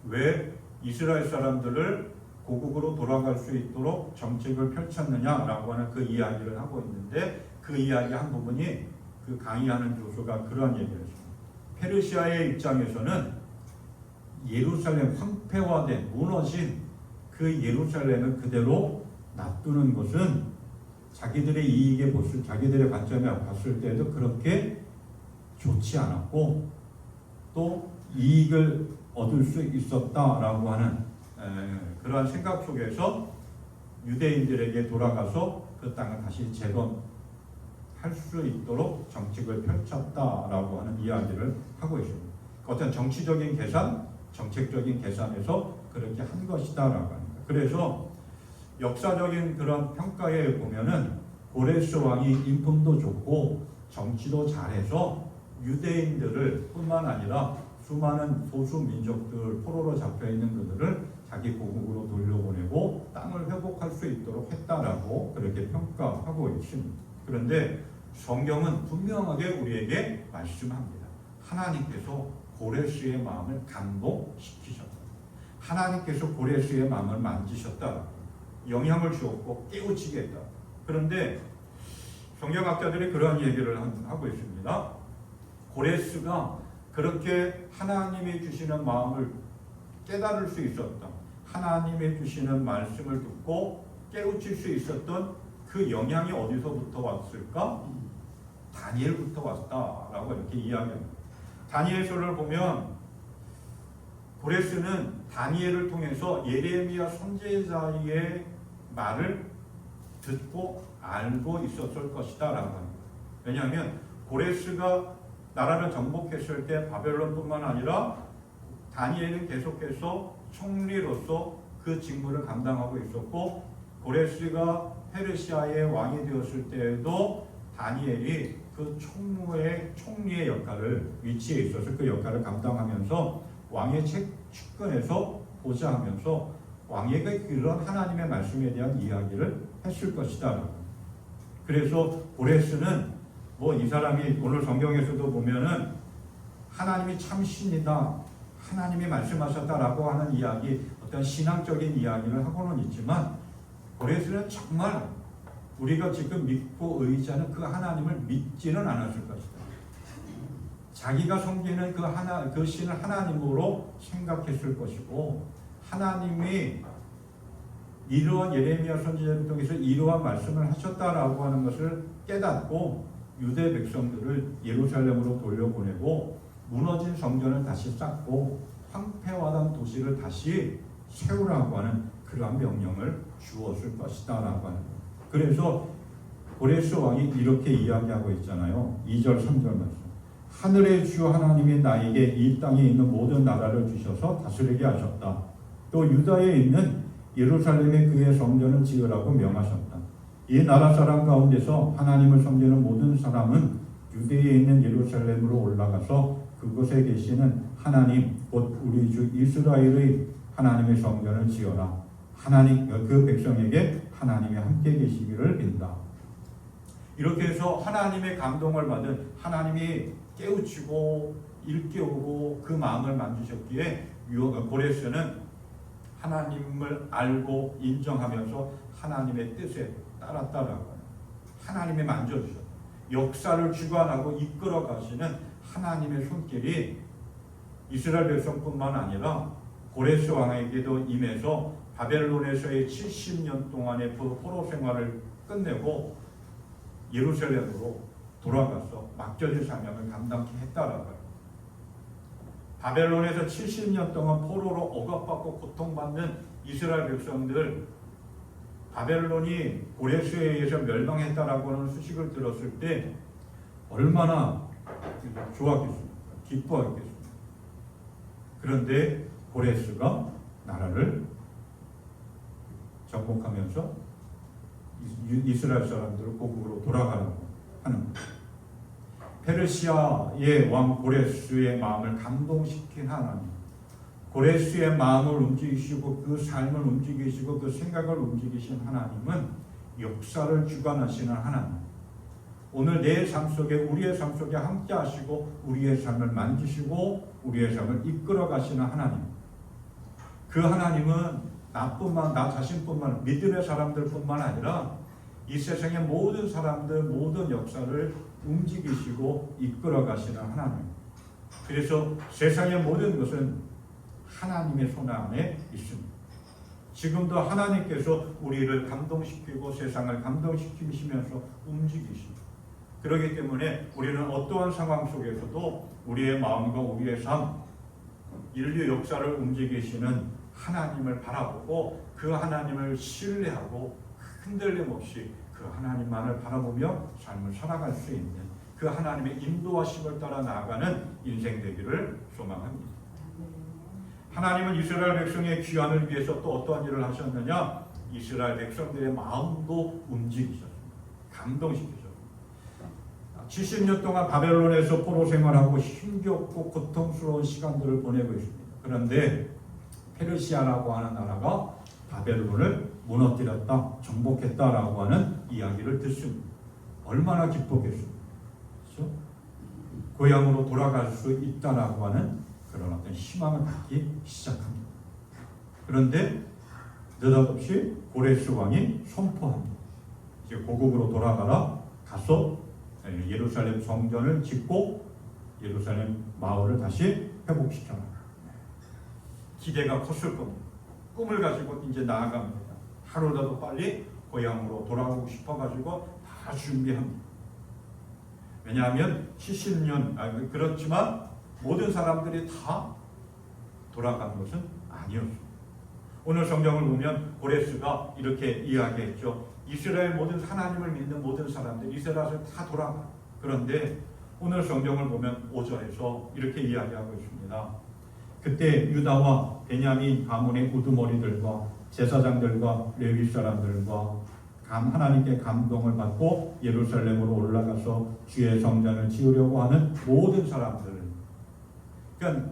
왜 이스라엘 사람들을 고국으로 돌아갈 수 있도록 정책을 펼쳤느냐라고 하는 그 이야기를 하고 있는데, 그 이야기 한 부분이 그 강의하는 교수가 그러한 얘기를 했습니다. 페르시아의 입장에서는 예루살렘 황폐화된, 무너진 그 예루살렘을 그대로 놔두는 것은 자기들의 이익에 자기들의 관점에 봤을 때도 그렇게 좋지 않았고 또 이익을 얻을 수 있었다라고 하는 그러한 생각 속에서 유대인들에게 돌아가서 그 땅을 다시 재건할 수 있도록 정책을 펼쳤다라고 하는 이야기를 하고 있습니다. 어떤 정치적인 계산, 정책적인 계산에서 그렇게 한 것이다라고 합니다. 그래서 역사적인 그런 평가에 보면은 고레스 왕이 인품도 좋고 정치도 잘해서 유대인들을 뿐만 아니라 수많은 소수 민족들, 포로로 잡혀 있는 그들을 자기 고국으로 돌려보내고 땅을 회복할 수 있도록 했다라고 그렇게 평가하고 있습니다. 그런데 성경은 분명하게 우리에게 말씀합니다. 하나님께서 고레스의 마음을 감동시키셨다. 하나님께서 고레스의 마음을 만지셨다. 영향을 주었고 깨우치게 했다. 그런데 성경학자들이 그러한 얘기를 하고 있습니다. 고레스가 그렇게 하나님이 주시는 마음을 깨달을 수 있었다. 하나님이 주시는 말씀을 듣고 깨우칠 수 있었던 그 영향이 어디서부터 왔을까? 다니엘부터 왔다라고 이렇게 이야기합니다. 다니엘서를 보면 고레스는 다니엘을 통해서 예레미야 선지자의 말을 듣고 알고 있었을 것이다 라고 합니다. 왜냐하면 고레스가 나라를 정복했을 때 바벨론뿐만 아니라 다니엘은 계속해서 총리로서 그 직무를 감당하고 있었고, 고레스가 페르시아의 왕이 되었을 때에도 다니엘이 그 총리의 역할을, 위치에 있어서 그 역할을 감당하면서 왕의 측근에서 보좌하면서 왕에게 그런 하나님의 말씀에 대한 이야기를 했을 것이다. 그래서 고레스는 이 사람이 오늘 성경에서도 보면은 하나님이 참 신이다, 하나님이 말씀하셨다라고 하는 이야기, 어떤 신앙적인 이야기를 하고는 있지만 고레스는 정말 우리가 지금 믿고 의지하는 그 하나님을 믿지는 않았을 것이다. 자기가 섬기는 그 신을 하나님으로 생각했을 것이고, 하나님이 이러한 예레미야 선지자를 통해서 이러한 말씀을 하셨다라고 하는 것을 깨닫고 유대 백성들을 예루살렘으로 돌려보내고 무너진 성전을 다시 쌓고 황폐화된 도시를 다시 세우라고 하는 그러한 명령을 주었을 것이다 라고 하는 거예요. 그래서 고레스 왕이 이렇게 이야기하고 있잖아요. 2절 3절 말씀. 하늘의 주 하나님이 나에게 이 땅에 있는 모든 나라를 주셔서 다스리게 하셨다. 또 유다에 있는 예루살렘에 그의 성전을 지으라고 명하셨다. 이 나라 사람 가운데서 하나님을 섬기는 모든 사람은 유대에 있는 예루살렘으로 올라가서 그곳에 계시는 하나님 곧 우리 주 이스라엘의 하나님의 성전을 지어라. 하나님 그 백성에게 하나님이 함께 계시기를 빈다. 이렇게 해서 하나님의 감동을 받은 하나님이 깨우치고 일깨우고 그 마음을 만지셨기에 고레스는 하나님을 알고 인정하면서 하나님의 뜻에 따랐다라고 하나님이 만져주셨다. 역사를 주관하고 이끌어 가시는 하나님의 손길이 이스라엘 백성뿐만 아니라 고레스 왕에게도 임해서 바벨론에서의 70년 동안의 포로 생활을 끝내고 예루살렘으로 돌아가서 맡겨진 사명을 감당케 했다라고요. 바벨론에서 70년 동안 포로로 억압받고 고통받는 이스라엘 백성들, 바벨론이 고레스에 의해서 멸망했다라고 하는 소식을 들었을 때 얼마나 좋았겠습니까? 기뻐했겠습니까? 그런데 고레스가 나라를 정복하면서 이스라엘 사람들을 고국으로 돌아가라고 하는 거예요. 페르시아의 왕 고레스의 마음을 감동시킨 하나님, 고레스의 마음을 움직이시고 그 삶을 움직이시고 그 생각을 움직이신 하나님은 역사를 주관하시는 하나님. 오늘 내 삶 속에 우리의 삶 속에 함께 하시고 우리의 삶을 만지시고 우리의 삶을 이끌어 가시는 하나님. 그 하나님은 나 자신뿐만 믿음의 사람들뿐만 아니라 이 세상의 모든 사람들 모든 역사를 움직이시고 이끌어 가시는 하나님. 그래서 세상의 모든 것은 하나님의 손 안에 있습니다. 지금도 하나님께서 우리를 감동시키고 세상을 감동시키시면서 움직이십니다. 그렇기 때문에 우리는 어떠한 상황 속에서도 우리의 마음과 우리의 삶, 인류 역사를 움직이시는 하나님을 바라보고 그 하나님을 신뢰하고 흔들림 없이 그 하나님만을 바라보며 삶을 살아갈 수 있는 그 하나님의 인도하심을 따라 나아가는 인생 되기를 소망합니다. 하나님은 이스라엘 백성의 귀환을 위해서 또 어떠한 일을 하셨느냐? 이스라엘 백성들의 마음도 움직이셨습니다. 감동시키셨습니다. 70년 동안 바벨론에서 포로 생활하고 힘겹고 고통스러운 시간들을 보내고 있습니다. 그런데 페르시아라고 하는 나라가 바벨론을 무너뜨렸다, 정복했다라고 하는 이야기를 듣습니다. 얼마나 기뻤겠습니까? 그렇죠? 고향으로 돌아갈 수 있다라고 하는 그런 어떤 희망을 갖기 시작합니다. 그런데 느닷없이 고레스 왕이 선포합니다. 이제 고국으로 돌아가라, 가서 예루살렘 성전을 짓고 예루살렘 마을을 다시 회복시켜라. 기대가 컸을 겁니다. 꿈을 가지고 이제 나아갑니다. 하루라도 빨리 고향으로 돌아가고 싶어가지고 다 준비합니다. 왜냐하면 70년, 그렇지만 모든 사람들이 다 돌아간 것은 아니었습니다. 오늘 성경을 보면 고레스가 이렇게 이야기했죠. 이스라엘 모든 하나님을 믿는 모든 사람들, 이스라엘에서 다 돌아가. 그런데 오늘 성경을 보면 5절에서 이렇게 이야기하고 있습니다. 그때 유다와 베냐민 가문의 우두머리들과 제사장들과 레위 사람들과 하나님께 감동을 받고 예루살렘으로 올라가서 주의 성전을 지으려고 하는 모든 사람들. 그러니까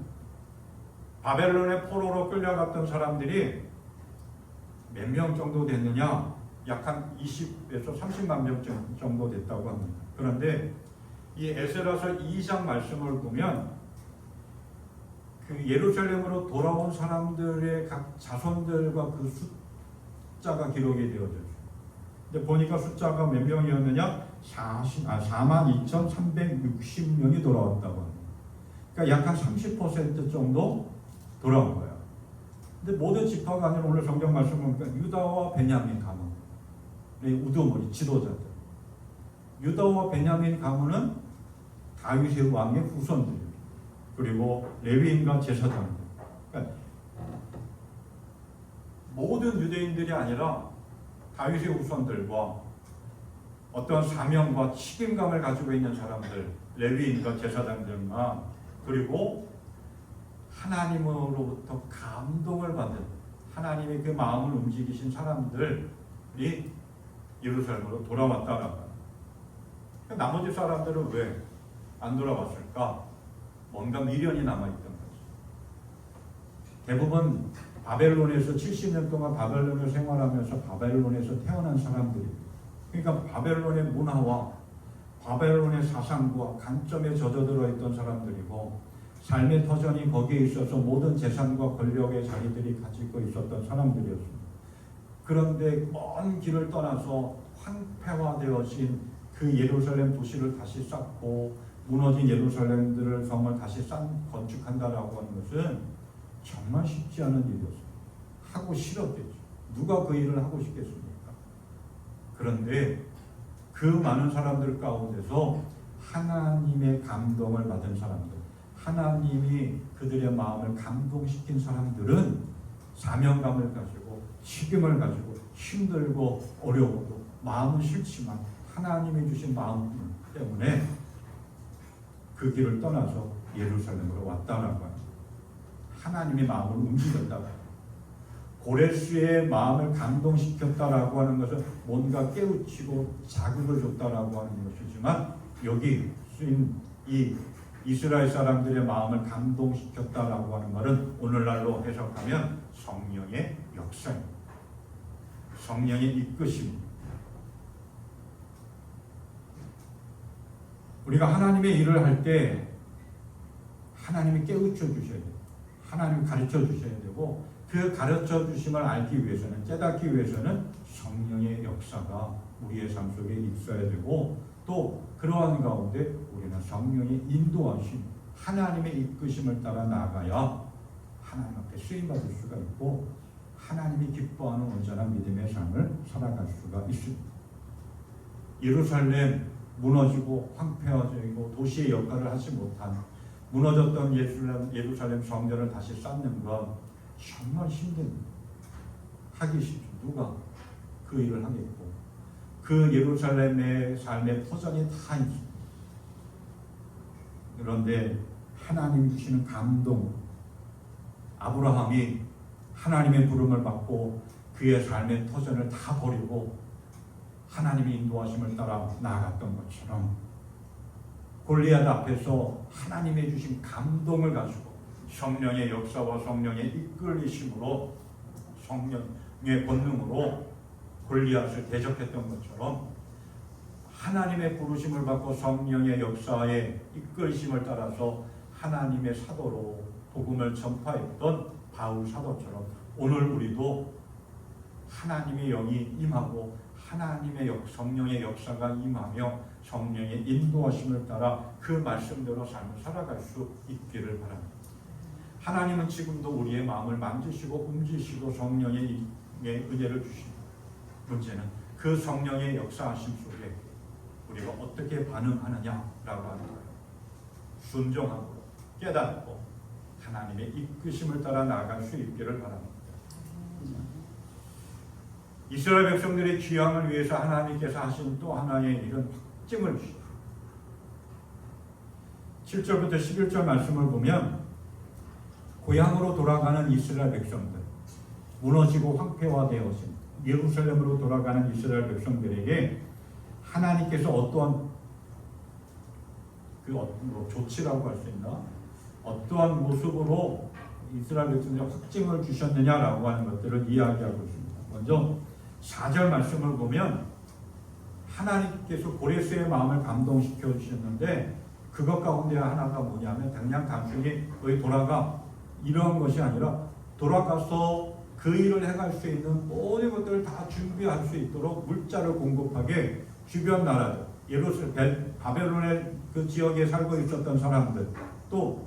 바벨론의 포로로 끌려갔던 사람들이 몇 명 정도 됐느냐? 약 한 20에서 30만 명 정도 됐다고 합니다. 그런데 이 에스라서 2장 말씀을 보면 그 예루살렘으로 돌아온 사람들의 각 자손들과 그 숫자가 기록이 되어졌어요. 근데 보니까 숫자가 몇 명이었느냐? 42,360명이 돌아왔다고 합니다. 그러니까 약 한 30% 정도 돌아온 거예요. 근데 모든 지파가 아니라 오늘 성경 말씀을 보니까 유다와 베냐민 가문, 우두머리 지도자들. 유다와 베냐민 가문은 다윗의 왕의 후손들입니다. 그리고 레위인과 제사장들. 그러니까 모든 유대인들이 아니라 다윗의 후손들과 어떤 사명과 책임감을 가지고 있는 사람들, 레위인과 제사장들만, 그리고 하나님으로부터 감동을 받은 하나님의 그 마음을 움직이신 사람들이 예루살렘으로 돌아왔다라고 합니다. 나머지 사람들은 왜 안 돌아왔을까? 뭔가 미련이 남아있던 거죠. 대부분 바벨론에서 70년 동안 바벨론을 생활하면서 바벨론에서 태어난 사람들이, 그러니까 바벨론의 문화와 바벨론의 사상과 관점에 젖어들어 있던 사람들이고, 삶의 터전이 거기에 있어서 모든 재산과 권력의 자리들이 가지고 있었던 사람들이었습니다. 그런데 먼 길을 떠나서 황폐화되어진 그 예루살렘 도시를 다시 쌓고 무너진 예루살렘들을 성을 다시 건축한다라고 하는 것은 정말 쉽지 않은 일이었어요. 하고 싫었겠죠. 누가 그 일을 하고 싶겠습니까? 그런데 그 많은 사람들 가운데서 하나님의 감동을 받은 사람들, 하나님이 그들의 마음을 감동시킨 사람들은 사명감을 가지고 책임을 가지고 힘들고 어려워도 마음은 싫지만 하나님이 주신 마음 때문에 그 길을 떠나서 예루살렘으로 왔다라고 합니다. 하나님의 마음을 움직였다고 합니다. 고레스의 마음을 감동시켰다라고 하는 것은 뭔가 깨우치고 자극을 줬다라고 하는 것이지만, 여기 쓰인 이 이스라엘 사람들의 마음을 감동시켰다라고 하는 말은 오늘날로 해석하면 성령의 역사입니다. 성령의 이끄심입니다. 우리가 하나님의 일을 할 때 하나님이 깨우쳐 주셔야 돼요. 하나님이 가르쳐 주셔야 되고, 그 가르쳐 주심을 알기 위해서는, 깨닫기 위해서는 성령의 역사가 우리의 삶 속에 있어야 되고, 또 그러한 가운데 우리는 성령의 인도하심, 하나님의 이끄심을 따라 나아가야 하나님 앞에 쓰임받을 수가 있고 하나님이 기뻐하는 온전한 믿음의 삶을 살아갈 수가 있습니다. 예루살렘 무너지고 황폐화되고 도시의 역할을 하지 못한 무너졌던 예루살렘 성전을 다시 쌓는 건 정말 힘듭니다. 하기 싫죠. 누가 그 일을 하겠고, 그 예루살렘의 삶의 터전이 다 있습니다. 그런데 하나님이 주시는 감동, 아브라함이 하나님의 부름을 받고 그의 삶의 터전을 다 버리고 하나님의 인도하심을 따라 나아갔던 것처럼, 골리앗 앞에서 하나님의 주신 감동을 가지고 성령의 역사와 성령의 이끌리심으로, 성령의 권능으로 골리앗을 대적했던 것처럼, 하나님의 부르심을 받고 성령의 역사의 이끌심을 따라서 하나님의 사도로 복음을 전파했던 바울 사도처럼 오늘 우리도 하나님의 영이 임하고 하나님의 성령의 역사가 임하며 성령의 인도하심을 따라 그 말씀대로 삶을 살아갈 수 있기를 바랍니다. 하나님은 지금도 우리의 마음을 만지시고 움직이시고 성령의 은혜를 주십니다. 문제는 그 성령의 역사하심 속에 우리가 어떻게 반응하느냐라고 하는 거예요. 순종하고 깨닫고 하나님의 이끄심을 따라 나아갈 수 있기를 바랍니다. 이스라엘 백성들의 귀향을 위해서 하나님께서 하신 또 하나의 일은 확증을 주십니다. 7절부터 11절 말씀을 보면 고향으로 돌아가는 이스라엘 백성들, 무너지고 황폐화되어진 예루살렘으로 돌아가는 이스라엘 백성들에게 하나님께서 어떠한 조치라고 할 수 있나? 어떠한 모습으로 이스라엘 백성들에 확증을 주셨느냐라고 하는 것들을 이야기하고 있습니다. 먼저 4절 말씀을 보면 하나님께서 고레스의 마음을 감동시켜 주셨는데, 그것 가운데 하나가 뭐냐면 그냥 단순히 거기 돌아가 이런 것이 아니라 돌아가서 그 일을 해갈 수 있는 모든 것들을 다 준비할 수 있도록 물자를 공급하게 주변 나라들, 예루살렘, 바벨론의 그 지역에 살고 있었던 사람들, 또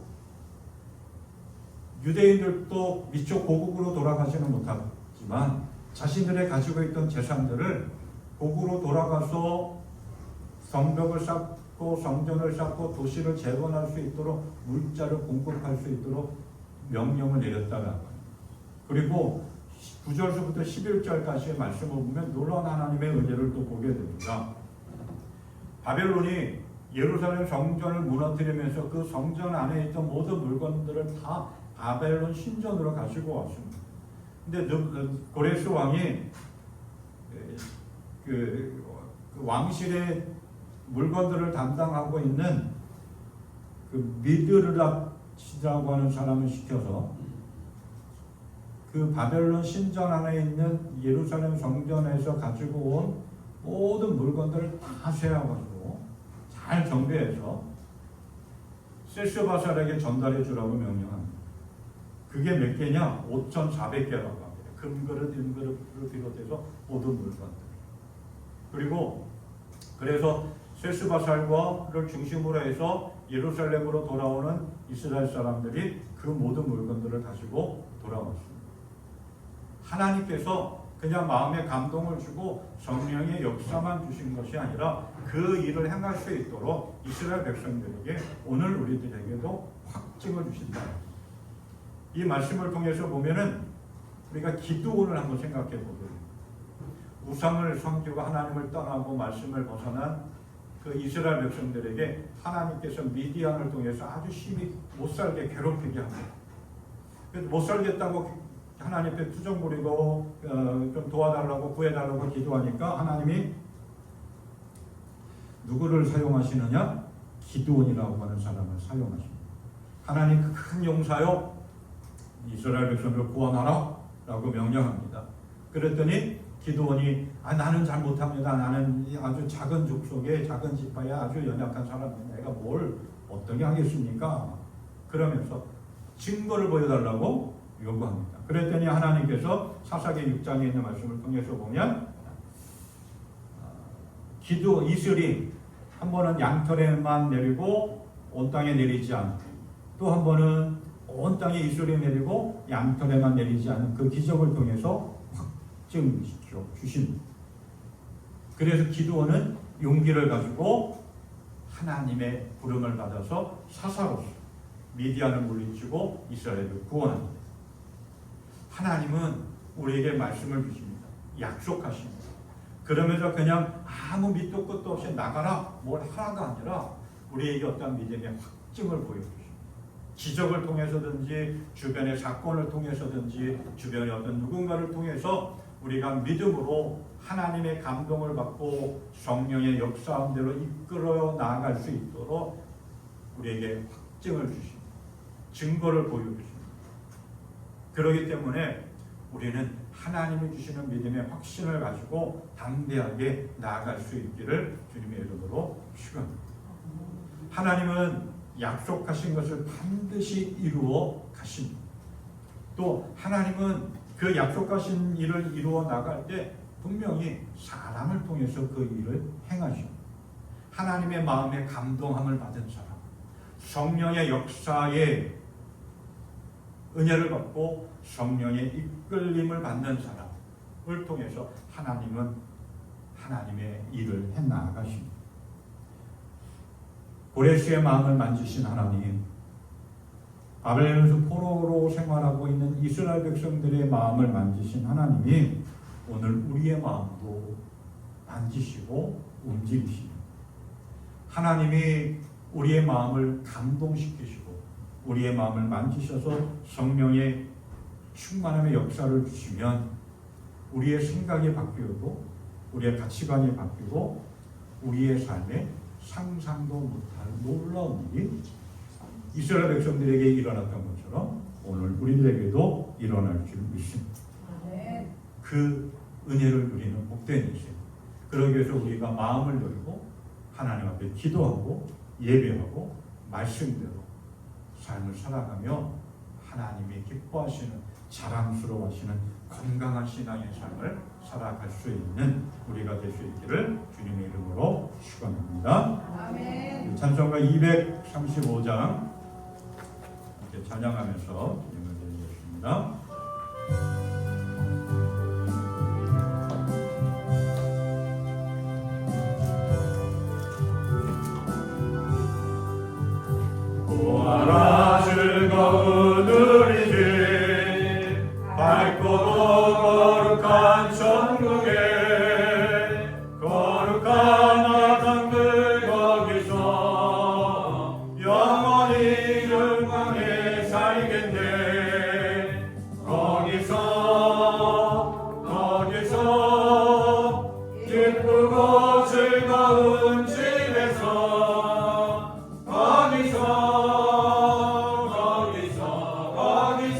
유대인들도 미처 고국으로 돌아가지는 못하지만 자신들의 가지고 있던 재산들을 고국으로 돌아가서 성벽을 쌓고 성전을 쌓고 도시를 재건할 수 있도록 물자를 공급할 수 있도록 명령을 내렸다는 거예요. 그리고 9절부터 11절까지의 말씀을 보면 놀라운 하나님의 은혜를 또 보게 됩니다. 바벨론이 예루살렘 성전을 무너뜨리면서 그 성전 안에 있던 모든 물건들을 다 바벨론 신전으로 가지고 왔습니다. 근데 고레스 왕이 그 왕실의 물건들을 담당하고 있는 그 미드르닷이라고 하는 사람을 시켜서 그 바벨론 신전 안에 있는 예루살렘 성전에서 가지고 온 모든 물건들을 다 세워가지고 잘 정비해서 세스바살에게 전달해 주라고 명령합니다. 그게 몇 개냐? 5,400개라고 합니다. 금그릇, 은그릇을 비롯해서 모든 물건들. 그리고 그래서 세스바살과를 중심으로 해서 예루살렘으로 돌아오는 이스라엘 사람들이 그 모든 물건들을 가지고 돌아왔습니다. 하나님께서 그냥 마음에 감동을 주고 성령의 역사만 주신 것이 아니라 그 일을 행할 수 있도록 이스라엘 백성들에게 오늘 우리들에게도 확증을 주신다. 이 말씀을 통해서 보면은 우리가 기도를 한번 생각해 보거든요. 우상을 섬기고 하나님을 떠나고 말씀을 벗어난 그 이스라엘 백성들에게 하나님께서 미디안을 통해서 아주 심히 못살게 괴롭히게 합니다. 못 살겠다고 하나님 앞에 투정 부리고 좀 도와달라고 구해달라고 기도하니까 하나님이 누구를 사용하시느냐? 기드온이라고 하는 사람을 사용하십니다. 하나님 그 큰 용사요 이스라엘 백성을 구원하라 라고 명령합니다. 그랬더니 기드온이 나는 잘 못합니다. 나는 아주 작은 족속에 작은 지파에 아주 연약한 사람인데 내가 뭘 어떻게 하겠습니까? 그러면서 증거를 보여달라고 요구합니다. 그랬더니 하나님께서 사사기 6장에 있는 말씀을 통해서 보면 기도 이슬이 한 번은 양털에만 내리고 온 땅에 내리지 않고 또 한 번은 온 땅에 이슬이 내리고 양털에만 내리지 않는 그 기적을 통해서 확증시켜 주십니다. 그래서 기드온은 용기를 가지고 하나님의 부름을 받아서 사사로서 미디안을 물리치고 이스라엘을 구원합니다. 하나님은 우리에게 말씀을 주십니다. 약속하십니다. 그러면서 그냥 아무 밑도 끝도 없이 나가라 뭘 하라가 아니라 우리에게 어떤 믿음의 확증을 보여주십니다. 기적을 통해서든지 주변의 사건을 통해서든지 주변의 어떤 누군가를 통해서 우리가 믿음으로 하나님의 감동을 받고 성령의 역사함대로 이끌어 나아갈 수 있도록 우리에게 확증을 주십니다. 증거를 보여주십니다. 그렇기 때문에 우리는 하나님이 주시는 믿음의 확신을 가지고 담대하게 나아갈 수 있기를 주님의 이름으로 축원합니다. 하나님은 약속하신 것을 반드시 이루어 가십니다. 또 하나님은 그 약속하신 일을 이루어 나갈 때 분명히 사람을 통해서 그 일을 행하십니다. 하나님의 마음에 감동함을 받은 사람, 성령의 역사에 은혜를 받고 성령의 이끌림을 받는 사람을 통해서 하나님은 하나님의 일을 해나가십니다. 고레스의 마음을 만지신 하나님, 바벨론에서 포로로 생활하고 있는 이스라엘 백성들의 마음을 만지신 하나님이 오늘 우리의 마음도 만지시고 움직이십니다. 하나님이 우리의 마음을 감동시키시고 우리의 마음을 만지셔서 성령의 충만함의 역사를 주시면 우리의 생각이 바뀌고 우리의 가치관이 바뀌고 우리의 삶에 상상도 못할 놀라운 일이 이스라엘 백성들에게 일어났던 것처럼 오늘 우리들에게도 일어날 줄 믿습니다. 그 은혜를 누리는 복된 인생, 그러기 위해서 우리가 마음을 열고 하나님 앞에 기도하고 예배하고 말씀대로 삶을 살아가며 하나님이 기뻐하시는 자랑스러워하시는 건강한 신앙의 삶을 살아갈 수 있는 우리가 될 수 있기를 주님의 이름으로 축원합니다. 아멘. 찬송가 235장 이렇게 찬양하면서 기도를 드리겠습니다. 보아라 즐거운 우리 집 밝고도 거룩한 천국에 거룩한 아담들 거기서 영원히 영광에 살겠네.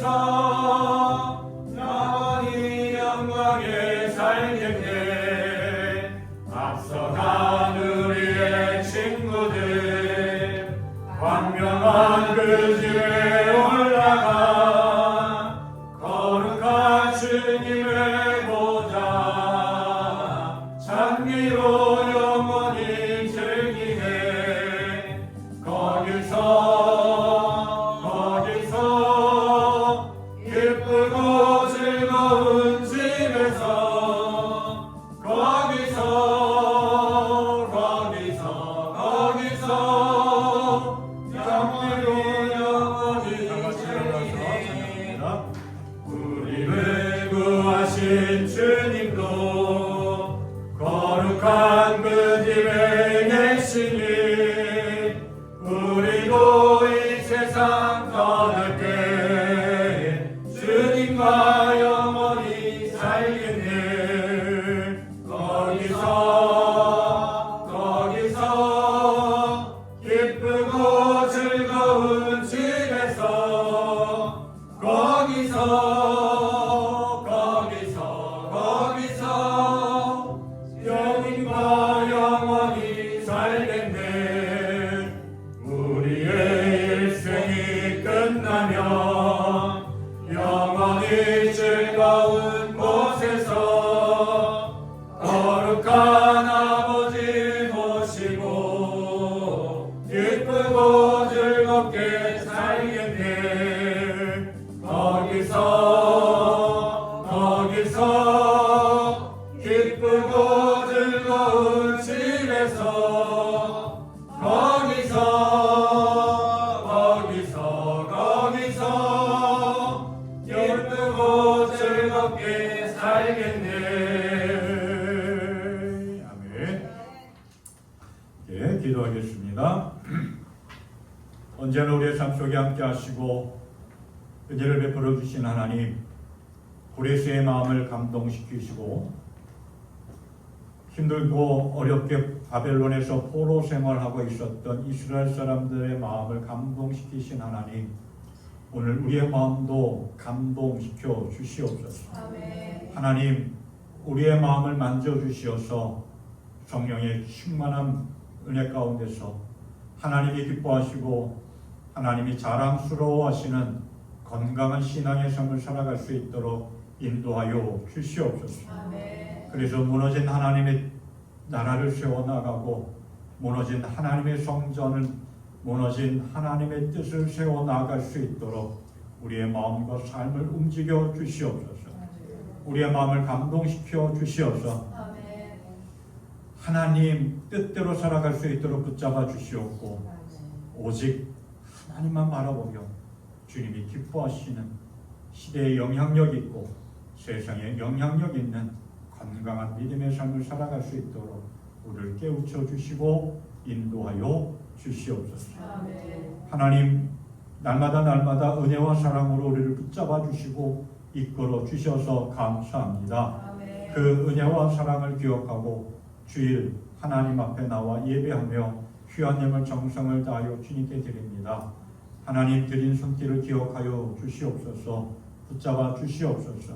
거기서 영원히 영광에 살겠네. 앞서간 우리의 친구들 광명한 그 집에 올라가 거룩한 주님의 보좌 찬미로 영원히 즐기네. 거기서 기쁘고 즐거운 집에서 거기서 영원히 즐기네. 우리를 구하신 주님도 거룩한 그 집에 계시니 우리도 이 세상 떠날 때 주님과 영원히 살겠네. 거기서 기쁘고 즐거운 집에서 거기서 주님과 영원히 살겠네. 우리의 일생이 끝나면 영원히 즐거운 곳에서 거룩한 아버지 모시고 기쁘고 즐겁게 살겠네. 거기서 기쁘고 즐거운 집에서 거기서 기쁘고 즐겁게 살겠네. 아멘. 예, 기도하겠습니다. 언제나 우리의 삶 속에 함께 하시고 은혜를 베풀어 주신 하나님, 고레스의 마음을 감동시키시고 힘들고 어렵게 바벨론에서 포로 생활하고 있었던 이스라엘 사람들의 마음을 감동시키신 하나님, 오늘 우리의 마음도 감동시켜 주시옵소서. 아멘. 하나님, 우리의 마음을 만져주시어서 성령의 충만한 은혜 가운데서 하나님이 기뻐하시고 하나님이 자랑스러워하시는 건강한 신앙의 삶을 살아갈 수 있도록 인도하여 주시옵소서. 아멘. 그래서 무너진 하나님의 나라를 세워나가고 무너진 하나님의 성전을 무너진 하나님의 뜻을 세워나갈 수 있도록 우리의 마음과 삶을 움직여 주시옵소서. 우리의 마음을 감동시켜 주시옵소서. 아멘. 하나님 뜻대로 살아갈 수 있도록 붙잡아 주시옵고 오직 하나님만 바라보며 주님이 기뻐하시는 시대에 영향력 있고 세상에 영향력 있는 건강한 믿음의 삶을 살아갈 수 있도록 우리를 깨우쳐 주시고 인도하여 주시옵소서. 아멘. 하나님, 날마다 은혜와 사랑으로 우리를 붙잡아 주시고 이끌어 주셔서 감사합니다. 아멘. 그 은혜와 사랑을 기억하고 주일 하나님 앞에 나와 예배하며 귀한 예물 정성을 다하여 주님께 드립니다. 하나님 드린 손길을 기억하여 주시옵소서. 붙잡아 주시옵소서.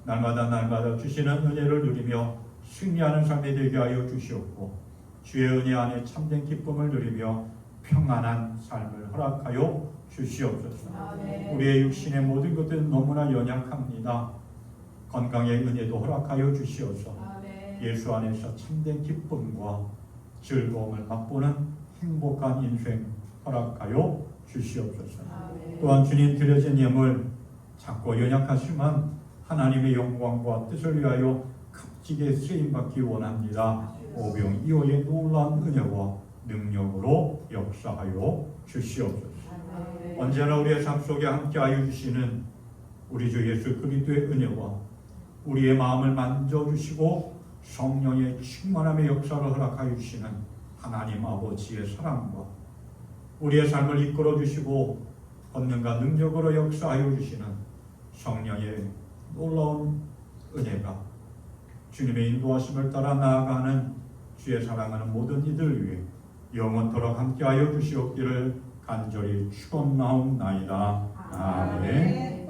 날마다 주시는 은혜를 누리며 승리하는 삶이 되게 하여 주시옵고 주의 은혜 안에 참된 기쁨을 누리며 평안한 삶을 허락하여 주시옵소서. 아멘. 우리의 육신의 모든 것들은 너무나 연약합니다. 건강의 은혜도 허락하여 주시옵소서. 아멘. 예수 안에서 참된 기쁨과 즐거움을 맛보는 행복한 인생 허락하여 주시옵소서. 아멘. 또한 주님 드려진 예물 작고 연약하지만 하나님의 영광과 뜻을 위하여 값지게 쓰임받기 원합니다. 오병이어의 놀라운 은혜와 능력으로 역사하여 주시옵소서. 아멘. 언제나 우리의 삶 속에 함께하여 주시는 우리 주 예수 그리스도의 은혜와 우리의 마음을 만져주시고 성령의 충만함의 역사를 허락하여 주시는 하나님 아버지의 사랑과 우리의 삶을 이끌어 주시고 권능과 능력으로 역사하여 주시는 성령의 놀라운 은혜가 주님의 인도하심을 따라 나아가는 주의 사랑하는 모든 이들 위해 영원토록 함께하여 주시옵기를 간절히 축원나옵나이다. 아멘.